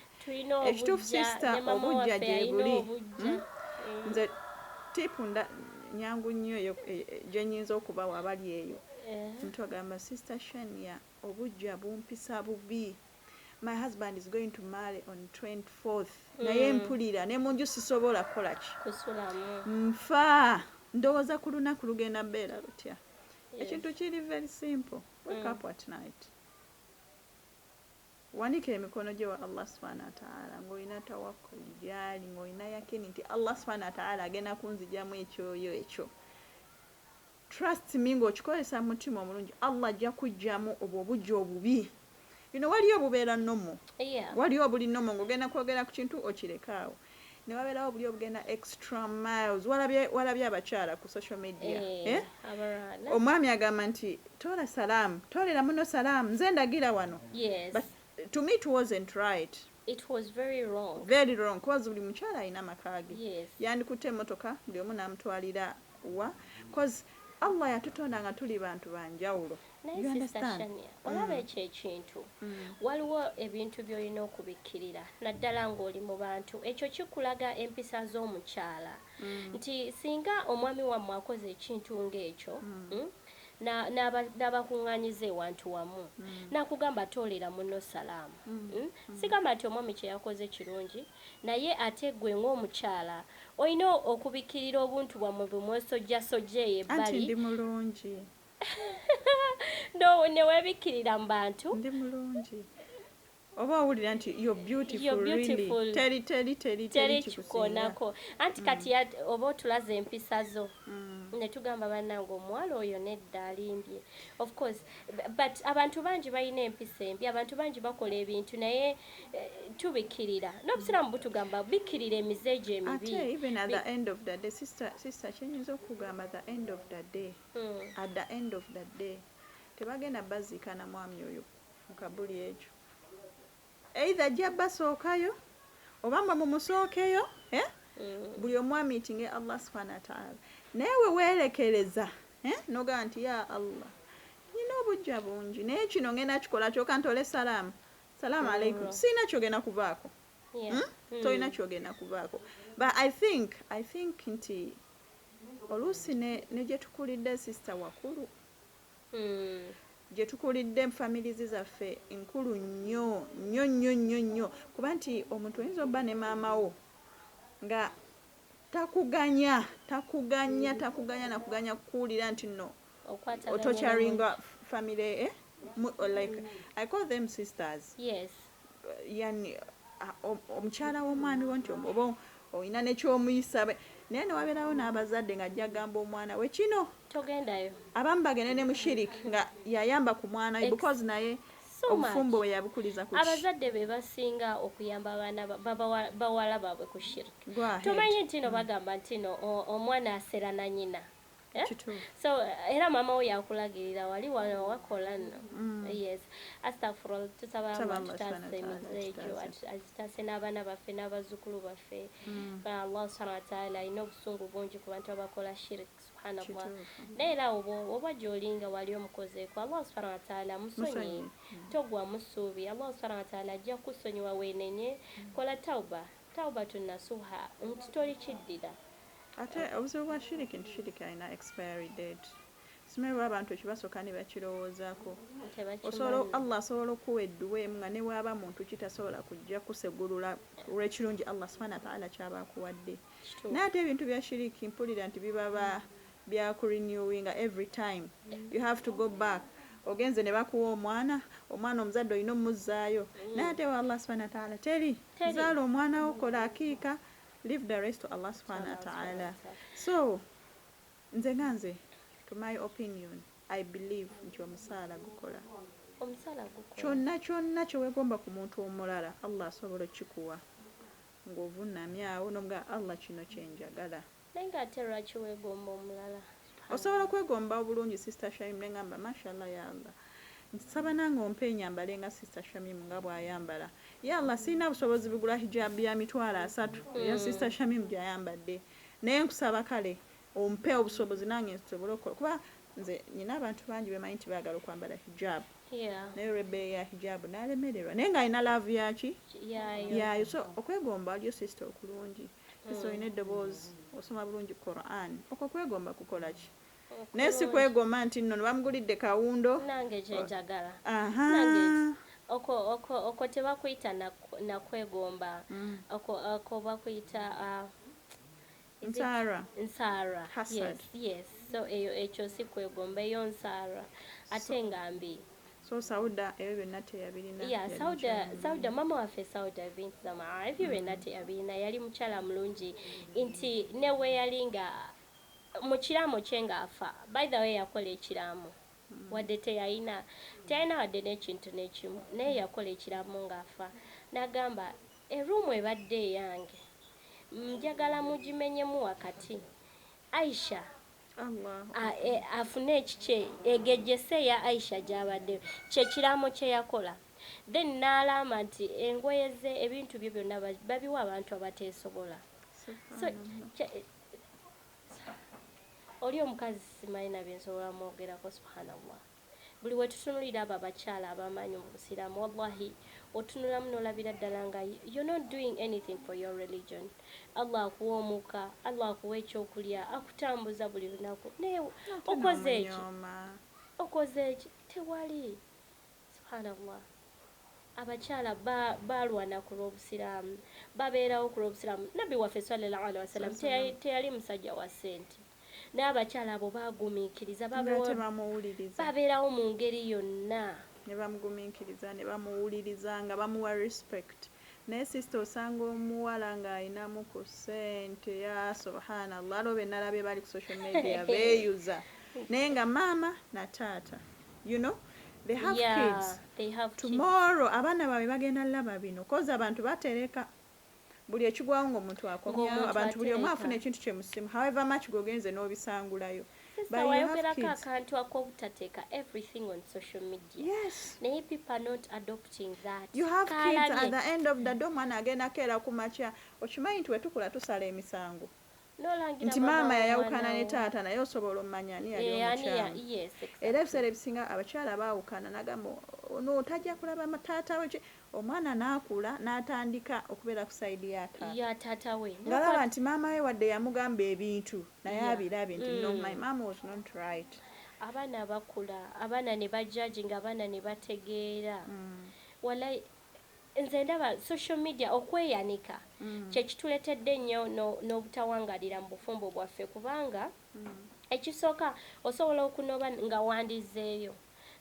ekituufu sister obujja gye buli nze tipu nyangu nnyo eyo gye nnyinza okubawa abali eyo muntu agamba sister Shania obujja bumpisa bubi my husband is going to marry on 24th naye mpulira ne munju sisobola kukola ki nfa ndowooza ku lunaku lugenda bbeera lutya ekintu kiri very simple wake up at night wanika emikono gye wa Allah subhanahu wa ta'ala ng'olina tawakkul gyali ng'olina yakini nti Allah subhanahu wa ta'ala agenda kunzijamu ekyo trust me ng'okikozesa mutima omulungi Allah ajja kujjamu obwo obujja obubi waliyo obubeera nnomo waliyo obuli nnomo ng'ogenda kwogera ku kintu okireka awo ne wabeerawo obuli obugenda extra miles walabye abakyala ku social media omwami agamba nti tola salaamu tolera muno salaamu nze ndagira wano to me it wasn't right. It was very wrong. Very wrong. Because buli mukyala alina amakaage. Yes. Yandikutte emmotoka buli omu n'amutwalira wa. Because Allah yatutonda nga tuli bantu banjawulo. You understand? Olaba ekyo ekintu. Waliwo ebintu by'olina okubikkirira. Naddala ng'oli mu bantu. Ekyo kikulaga empisa z'omukyala. Nti singa omwami wammwe akoze ekintu ng'ekyo, n'abakuŋŋaanyiza ewantu wamu n'akugamba toolera muno salaamu. Sigamba nti omwami kye yakoze kirungi, naye ate gwe ng'omukyala olina okubikkirira obuntu bwammwe bumwesojjasojja ebbali. Anti ndi mulungi. Ne weebikkirira mu bantu. Ndi mulungi. Oba owulira nti you're beautiful, really. Teri kikukoonako. Anti kati oba otulaze empisa zo. Ne tugamba bannange omuwala oyo nedda alimbye. Of course, but abantu bangi balina empisa embi, abantu bangi bakola ebintu naye tubikkirira. N'obusiraamu butugamba bikkirira emizeejo emibi. Ate even at the end of the day, sister kyenyinza okugamba at the end of the day. At the end of the day. Tebagenda baziika na mwami oyo mu kabuli ekyo. Either ajja basookayo oba mwe mumusookeyo buli omu amiitinge Allah subhanahu wa ta'ala. Naye weelekereza n'ogamba nti ya Allah nina obujja bungi naye kino ngenda kikola kyokka ntole salaamu alaikum sirina kyogenda kuvaako. Tolina kyogenda kuvaako. But I think nti oluusi ne gye tukulidde sister wakulu gye tukulidde famirizi zaffe nkulu nnyo kuba nti omuntu oyinza obba ne maama wo nga takuganya nakuganya kukuwulira nti no otokyaringa family like I call them sisters. Yes. Yani omukyala w'omwami wo nti oba olina nekyomuyisa naye newabeerawo n'abazadde nga ajja gamba omwana we kino togendayo. Abamu bagende ne mushiriki nga yayamba ku mwana we because naye obufumbo we yabukuliza ku abazadde be basinga okuyamba abaana bawala baabwe ku shiriki. Tumanyi nti no bagamba nti no omwana asera na nnyina. So era mama we yakulagirira wali wano wakola nno. Yes. Astaghfirullah tusaba abantu tutaase emizeejo atutaase n'abaana baffe n'abazzukulu baffe. Allah subhanahu wa ta'ala alina obusungu bungi ku bantu abakola shiriki. Subhanallah. Naye era oba gy'olinga wali omukozeeko Allah subhanahu wa ta'ala musonyi togwa musuubi. Allah subhanahu wa ta'ala ajja kusonyiwa weenenye. Kola tawbatun nasuha nti toli kiddira. Ate obuzibu bwa shiriki nti shiriki alina expiry date. Simanyi abantu ekibasooka ne bakirowoozaako. Allah asobola okuwa edduwa emu nga ne waaba muntu kitasobola kujja kusegulula olw'ekirungi Allah subhanahu wa ta'ala kyaba akuwadde. Naye ate ebintu bya shiriki mpulira nti bibaba bya kurenewinga every time. You have to go back. Ogenze ne bakuwa omwana omuzadde olina omuzaayo. Naye ate wa Allah subhanahu wa ta'ala teri. Zaala omwana wo kola akiika. Leave the rest to Allah subhanahu wa ta'ala. So, nze, to my opinion, I believe nti omusaala gukola. Kyonna kye weegomba ku muntu omulala, Allah asobola okikuwa. Ng'ovunnamye awo n'omuga Allah kino kye njagala. Naye ng'ate lwaki weegomba omulala? Osobola kwegomba obulungi Sister Shamim ne ngamba mashallah ya Allah. Nsaba nange ompe enyambale nga Sister Shamim nga bw'ayambala. Ya Allah sina busobozi bugula hijab ya mitwalo 3 ya Sister Shamim gy'ayambadde. Naye nkusaba kale ompe obusobozi nange nsobola okukola. Kuba nze nina abantu bangi bemanyi nti baagala okwambala hijab. Naye rebe ya hijab n'alemererwa. Naye nga alina laavu yaki? Yaayo. So okwegomba aliyo sister okulungi. Sister olina eddoboozi osoma bulungi Quran. Okwo kwegomba kukola ki? Naye si kwegomba nti nno bamugulidde kawundo. Nange kye njagala. Nange oko tebakuyita nakwegomba. Oko bakuyita Nsara. Yes. So ekyo si kwegomba eyo nsara. Ate ngambi. So Sauda eyo byonna teyabirina. Sauda mama waffe Sauda binti Zama ebyo byonna teyabirina yali mukyala mulungi nti newe yalinga mu kiraamo kye ng'afa. By the way yakola ekiraamo wadde teyalina wadde n'ekintu n'ekimu naye yakola ekiraamo ng'afa n'agamba eruumu ebadde eyange njagala mugimenyemu wakati Aisha afune ekikye egejjese ya Aisha gy'abadde kye kiraamo kye yakola. Then n'alama nti engoye ze ebintu bye byonna babiwa abantu abateesobola. So oli omukazi simanyi na byensobola mwogerako subhanallah. Buli we tutunulira abo abakyala abamanyi mu busiraamu wallahi otunulamu n'olabira ddala nga you're not doing anything for your religion. Allah akuwa omuka, Allah akuwa ekyokulya, akutambuza buli lunaku. Naye okoze ekyo. okoze eki tewali subhanallah abakyala balwana ku lw'obusiraamu babeerawo ku lw'obusiraamu nabbi waffe sallallahu alaihi wasallam teyali musajja wa ssente n'abakyala abo bagumiikiriza babeerawo mu ngeri yonna ne bamugumiikiriza ne bamuwuliriza nga bamuwa respect naye sisita osanga omuwala ng'ayinamu ku ssente ya subhanallah alo bennalabye bali ku social media beeyuza naye nga maama na taata you know they have kids tomorrow abaana baabwe bagenda laba bino koza abantu batereka buli ekigwawo ng'omuntu akomyawo abantu buli omu afuna ekintu kye musimu however much gogenze n'obisangulayo wayogerako akantu ak'obutateeka everything on social media naye people are not adopting that you have kids at the end of the day omwana agenda keera ku makya okimanyi nti wetukula tusala emisango nti maama yayawukana ne taata naye osobola omumanya ani yali omukyala era ebiseera ebisinga abakyala baawukana nagamba ono tajja kulaba taata we omwana n'akula n'atandika okubeera ku sayidi ya taata we ng'alaba nti maama we wadde yamugamba ebintu naye abirabe nti no my mama was not right abaana bakula abaana ne bajjajinga abaana ne bategeera wallahi nze ndaba social media okweyanika kyekituletedde nnyo n'obutawangalira mu bufumbo bwaffe kubanga ekisooka osobola okunoba nga wandizeeyo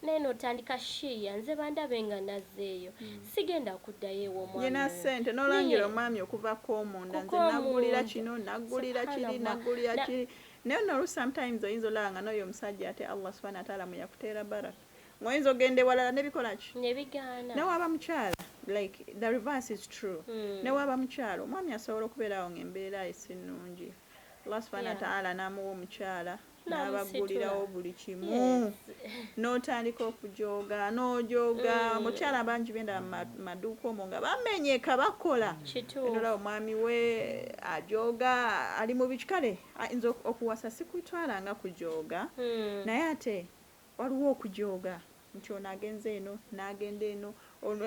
naye n'otandika shiya nze bandabe nga nazzeeyo sigenda kuddayo ew'omwami yena ssente n'olangira omwami okuvako omunda nze naggulira kino naggulira kiri naggulira kiri naye nolu sometimes oyinza olaba nga n'oyo omusajja ate allah subhanahu wa taala mwe yakuteera baraka ng'oyinza ogenda ewalala nebikolaki nebigaana naye waba mukyala like the reverse is true ne waba mukyala omwami asobola okubeerawo ng'embeera esi nnungi allah subhanahu wa taala n'amuwa omukyala n'abaggulirawo buli kimu n'otandika okujooga n'ojooga mukyala bangi benda maduuka omwo nga bamenyeka bakola enola omwami we ajooga ali mu bikikale ayinza okuwasa sikutwala nga kujooga naye ate waliwo okujooga nti ono agenze eno n'agenda eno ono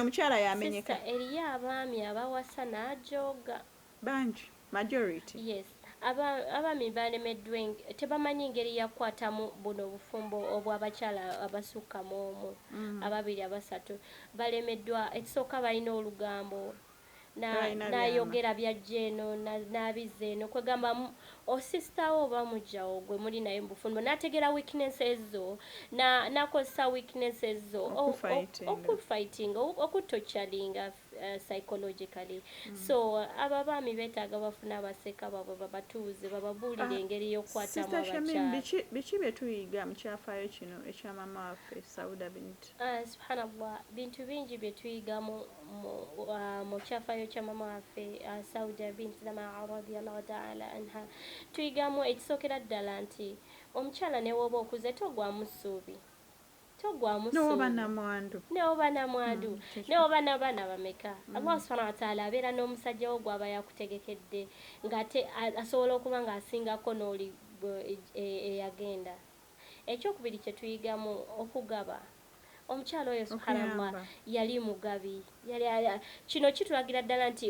omukyala yamenyeka eriyo abaami abawasa n'ajooga bangi majority abaami balemeddwe tebamanyi engeri yakukwatamu buno obufumbo obw'abakyala abasukka mu omu ababiri abasatu balemeddwa ekisooka balina olugambo n'ayogera byajja eno n'abizza eno kwegamba osisitawo oba mujjawo gwe muli naye mu bufumbo n'ategera weaknesses zo n'akozesa weaknesses zo okufighting okutochalinga psychologically so ababaami beetaaga bafuna abaseka babwe babatuuze bababuulire engeri y'okukwatamu abakyala biki bye tuyiga mu kyafaayo kino ekya mama waffe Sauda binti subhanallah bintu bingi bye tuyiga mu kyafaayo kya mama waffe Sauda binti Zama radiyallahu ta'ala anha tuyigamu ekisookera ddala nti omukyala ne woba okuze togwamu ssuubi n'oba namwandu n'oba n'abaana bameka Allah subhanahu wa ta'ala abeera n'omusajja wo gw'aba yakutegekedde ng'ate asobola okuba ng'asingako n'oli eyagenda ekyokubiri kye tuyigamu okugaba omukyala oyo subhanallah yali mugabi kino kitulagira ddala nti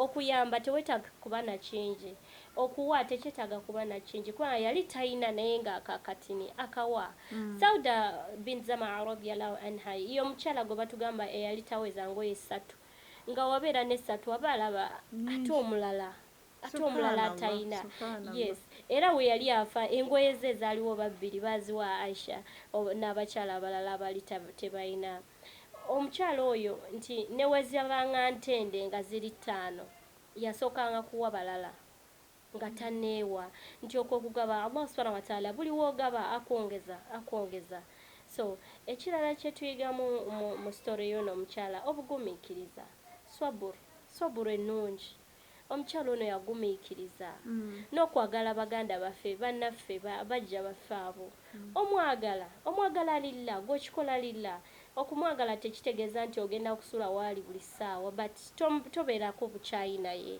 okuyamba tewetaaga kuba na kingi okuwa tekyetaaga kuba na kingi kubanga yali talina naye ng'akakatini akawa Sauda bin Zama radiyallahu anha iyo omukyala gwe batugamba eyali taweza ngoye 3 nga wabeera ne 3 waba alaba ate omulala atayina era we yali afa engoye ze zaaliwo babbiri baziwa Aisha n'abakyala abalala abali tebayina omukyala oyo nti newezabanga ntende nga ziri 5 yasookanga kuwa balala nga taneewa nti okugaba Allah subhanahu wa ta'ala buli woogaba akwongeza so ekirala kye tuyiga mu story y'ono omukyala obugumiikiriza swaburu ennungi omukyala ono yagumiikiriza n'okwagala baganda baffe bannaffe bajja baffe abo omwagala lilla gw'okikola lilla okumwagala tekitegeeza nti ogenda kusula waali buli ssaawa but tobeerako bukyayi naye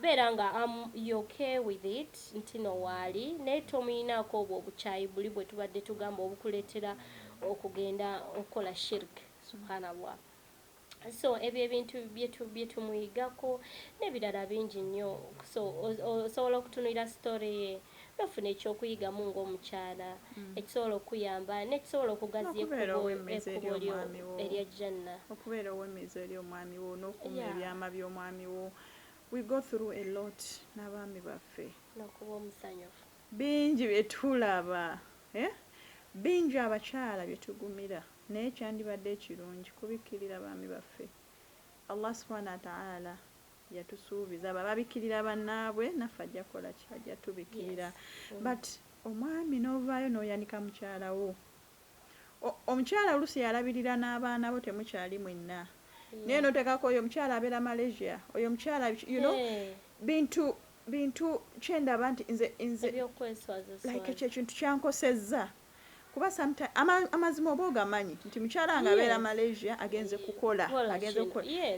beera nga you okay with it nti no waali naye tomuyinaako obwo obukyayi buli bwe tubadde tugamba obukuleetera okugenda okukola shirk subhanallah so ebyo ebintu byetumuyigako n'ebirala bingi nnyo so osobola okutunulira story ye nofuna ekyokuyigamu ng'omukyala ekisobola okuyamba n'ekisobola okugaziya ekkubo lyo ery'ejjanna okubeera ow'emmizo eri omwami wo n'okuuma ebyama by'omwami wo. We go through a lot n'abaami baffe n'okuba omusanyufu bingi bye tulaba bingi abakyala bye tugumira naye kyandibadde ekirungi kubikkirira abaami baffe. Allah subhanahu wa ta'ala yatusuubiza babikkirira bannaabwe naffe ajja kukola ki ajja tubikkirira. But omwami n'ovaayo n'oyanika mukyala wo, omukyala oluusi yalabirira n'abaana bo temukyali mwenna naye n'oteekako oyo omukyala abeera Malaysia, oyo omukyala bintu kyendaba nti nze like ekyo ekintu kyankosezza kuba amazima oba ogamanyi nti mukyala nga abeera Malaysia agenze kukola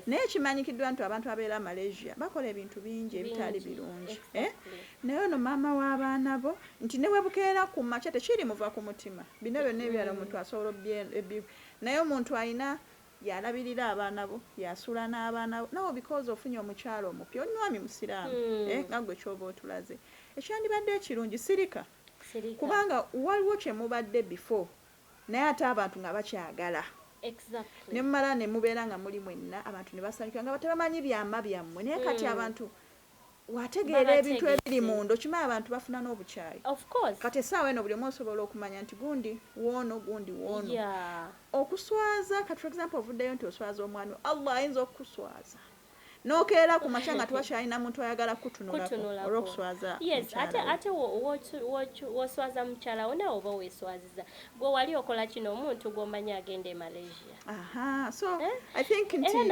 naye kimanyikiddwa nti abantu abeera Malaysia bakola ebintu bingi ebitali birungi naye ono maama w'abaana bo nti ne webukeera ku makya tekiri muva ku mutima bino byonna ebyala omuntu asobola naye omuntu alina yalabirira abaana bo yasula n'abaana bo nawe because ofunye omukyala omupya oli mwami musiraamu nga gwe kyoba otulaze ekyandibadde ekirungi sirika kubanga waliwo kye mubadde before naye ate abantu nga bakyagala ne mumala ne mubeera nga muli mwenna abantu ne basanyuka nga tebamanyi byama byammwe naye kati abantu wategeera ebintu ebiri munda okimanyi abantu bafuna n'obukyayi kati essaawa eno buli omu osobola okumanya nti gundi woono okuswaza kati for example ovuddeyo nti oswaza omwami Allah ayinza okukuswaza n'okeera ku makya nga tewakyalina muntu ayagala kutunulako olw'okuswaza ate woswaza mukyala wo nawe oba weeswaziza gwe wali okola kino omuntu gw'omanyi agenda e Malaysia. So I think nti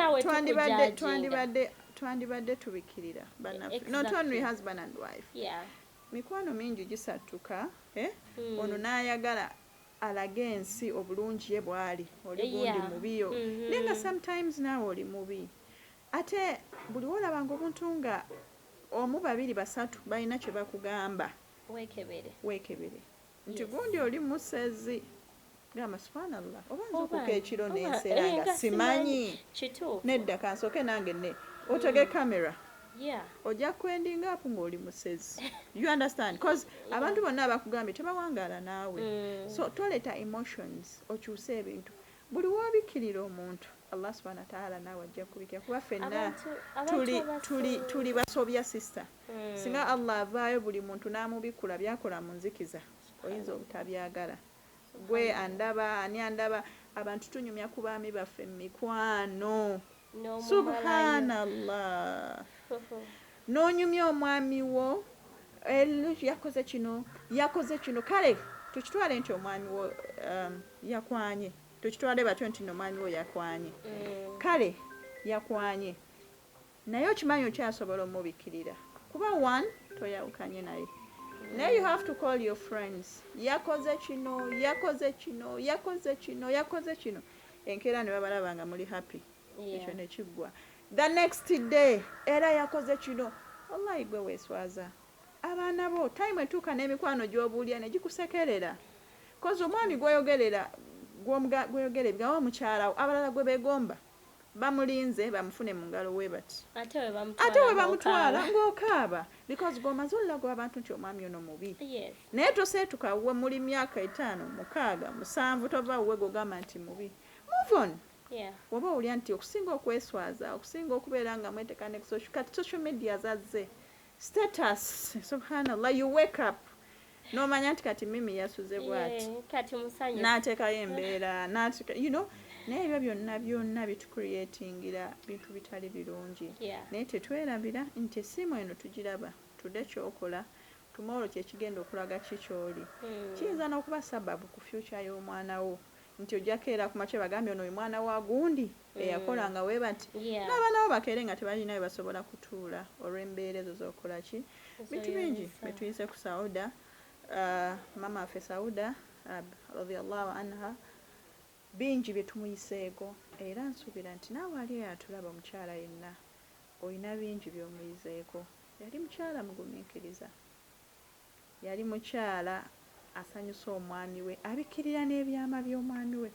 twandibadde tubikkirira bannaffe not only husband and wife. Mikwano mingi gisatuka ono n'ayagala alage ensi obulungi ye bw'ali oli gundi mubiyo naye nga sometimes naawe oli mubi ate buli wolabanga obuntu nga omu babiri basatu balina kye bakugamba weekebere nti gundi oli musezi gamba subhanallah obanza okuka ekiro n'enseera nga simanyi nedda kansooke nange ne otege kamera ojja kwendinga apo ng'oli musezi you understand because abantu bonna abakugambye tebawangaala naawe so toleeta emotions okyuse ebintu buli woobikkirira omuntu Allah subhanahu wa ta'ala naawe ajja kubikira kuba ffenna tuli basobya sister singa Allah avaayo buli muntu n'amubikkula byakola mu nzikiza oyinza obutabyagala gwe andaba ani andaba abantu tunyumya ku baami baffe mikwano subhanallah n'onyumya omwami wo yakoze kino kale tukitwale nti omwami wo yakwanye tukitwale batyo nti omwami wo yakwanye kale yakwanye naye okimanyi okyasobola omubikkirira kuba one toyawukanye naye naye you have to call your friends yakoze kino enkeera ne babalaba nga muli happy ekyo nekiggwa the next day era yakoze kino wallahi gwe weeswaza abaana bo time etuuka n'emikwano gy'obuulya ne gikusekerera kozi omwami gweyogerera ebigawa omukyala abalala gwe beegomba bamulinze bamufune mu ngalo we bati ate we bamutwala ng'okaaba because gwomaze olulago abantu nti omwami ono mubi naye toseetuka we muli myaka 5 6 7 tova we gogamba nti mubi move on woba owulya nti okusinga okweswaza okusinga okubeera nga mwetekane kati social media zazze status subhanallah you wake up n'omanya nti kati mimi yasuze bwati n'ateekayo embeera naye ebyo byonna bitucreatingira bintu bitali birungi naye tetwerabira nti essimu eno tugiraba tudde kyokola tumolo kyekigenda okulaga kikyoli kiyinza n'okuba sababu ku future y'omwana wo nti ojakeera ku makye bagambye ono mwana wa gundi eyakolanga we bati n'abaana bo bakeere nga tebalina we basobola kutuula olw'embeera ezo z'okola ki bintu bingi betuyise ku Sauda mama affe Sauda radiyallahu anha bingi bye tumuyiseeko era nsuubira nti naawe ali atulaba omukyala yenna olina bingi by'omuyiseeko yali mukyala mugumiikiriza yali mukyala asanyusa omwami we abikkirira n'ebyama by'omwami we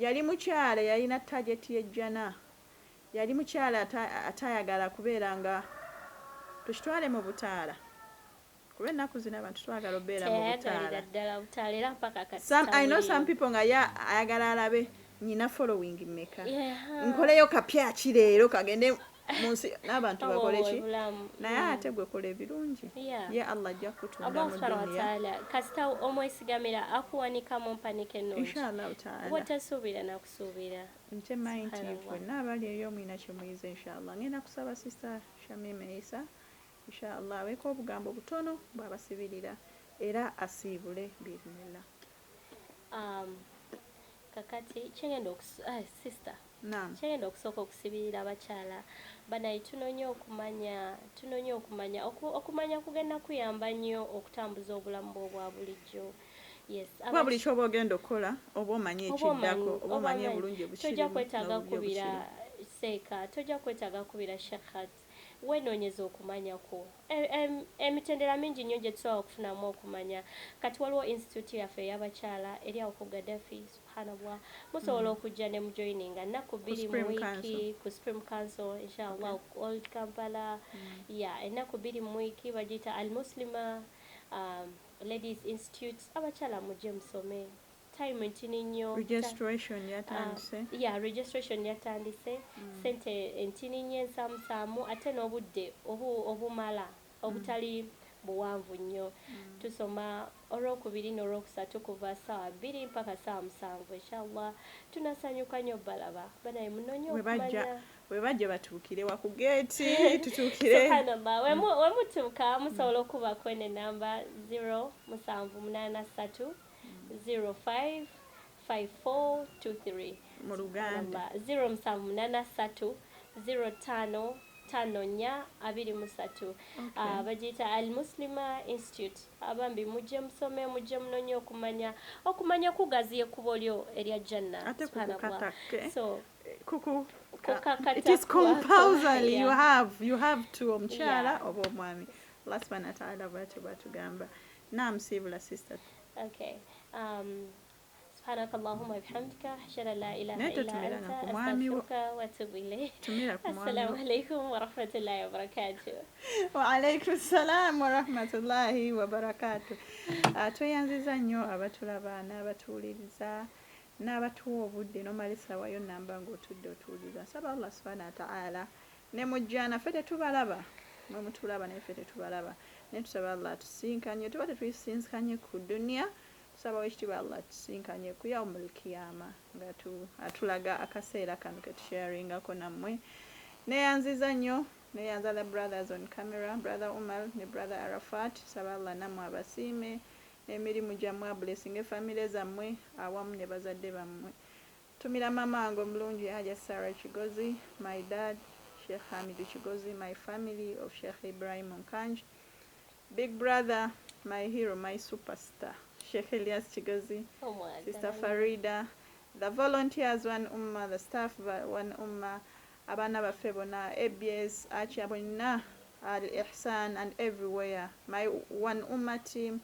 yali mukyala yalina tageti y'ejjana yali mukyala atayagala kubeera nga tukitwale mu butaala kuba ennaku zino abantu twagala obeera mu teyayagalira ddala butaala era mpaka kati I know some people nga ayagala alabe nyina following mmeka nkoleyo kapya ki leero kagende mu nsi n'abantu bakole ki naye ate gwe kola ebirungi ye Allah ajja kutunda mu dunya kasita omwesigamira akuwanika mu mpanike ennungi inshallah taala bw'otasuubira nakusuubira ntemanyi nti bonna abali eyo mwina kye muyize inshallah ngenda kusaba sister Shamima Isa inshallah abeeko obugambo butono bw'abasibirira era asiibule biiznillah. Kakati kyengenda sister kyengenda okusooka okusibirira abakyala banayi tunonye okumanya kugenda kuyamba nnyo okutambuza obulamu bw'obwa bulijjo. Yes, kuba buli kyoba ogenda okukola oba omanye ekiddako oba omanye bulungi obukirimu tojja kwetaaga kubira seeka tojja kwetaaga kubira shakat wenoonyeza okumanyako emitendera mingi nnyo gye tusobola okufunamu okumanya kati waliwo institute yaffe ey'abakyala eri awo ku Gaddafi subhanallah musobola okujja ne mujoyininga nnaku 2 mu wiiki ku Supreme Council inshallah Old Kampala ennaku 2 mu wiiki bagiyita Al Muslima Ladies Institute abakyala mujje musome time ntini nnyo registration yatandise registration yatandise sente ntini nnyo ensaamusaamu ate n'obudde obumala obutali buwanvu nnyo tusoma olwokubiri n'olwokusatu kuva ssaawa 2 mpaka ssaawa 7 inshallah tunasanyuka nnyo balaba banaye munoonye okumanya we bajja batuukire wa ku geeti tutuukire subhanallah we mutuuka musobola okubako n'enamba 0783 055423 mu Luganda 0783 055423 bagiyita Al Muslima Institute abambi mujje musome mujje munonye okumanya kugaziye kubo lyo erya janna ate kukukatake so it is compulsory you have to omukyala oba omwami Allah subhanahu wa ta'ala batugamba namsiibula sister okay سبحانك اللهم وبحمدك أشهد أن لا إله إلا أنت أستغفرك وأتوب إليك السلام عليكم ورحمة الله وبركاته وعليكم السلام ورحمة الله وبركاته tweyanziza nnyo abatulaba n'abatuwuliriza n'abatuwa obudde n'omalisa wayo namba ng'otudde otuwuliriza nsaba Allah subhanahu wa ta'ala ne mujjana ffe tetubalaba mwe mutulaba naye ffe tetubalaba naye tusaba Allah tusinkanye tuba tetuyisinkanye ku dunia tusaba wekitiibwa Allah tusinkanye ku yaumul kiyama nga atulaga akaseera kano ketusharingako nammwe neyanziza nnyo neyanza the brothers on camera brother Umar ne brother Arafat saba Allah nammwe abasiime emirimu gyammwe blessing family zammwe awamu ne bazadde bammwe tumira mama wange omulungi Hajat Shania Kigozi my dad Sheikh Hamidu Kigozi my family of Sheikh Ibrahim Onkanj big brother my hero my superstar Sheikh Elias Kigozi, Sister Farida, the volunteers one umma, the staff one umma, abana baffe bonna, ABS, Achi abonna, Al Ihsan and everywhere. My one umma team,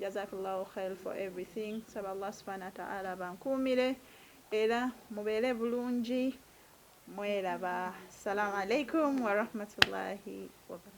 Jazakallahu khair for everything. Saba Allah subhanahu wa ta'ala bankumire, era mubere bulungi, mweraba. Assalamu alaikum wa rahmatullahi wa barakatuh.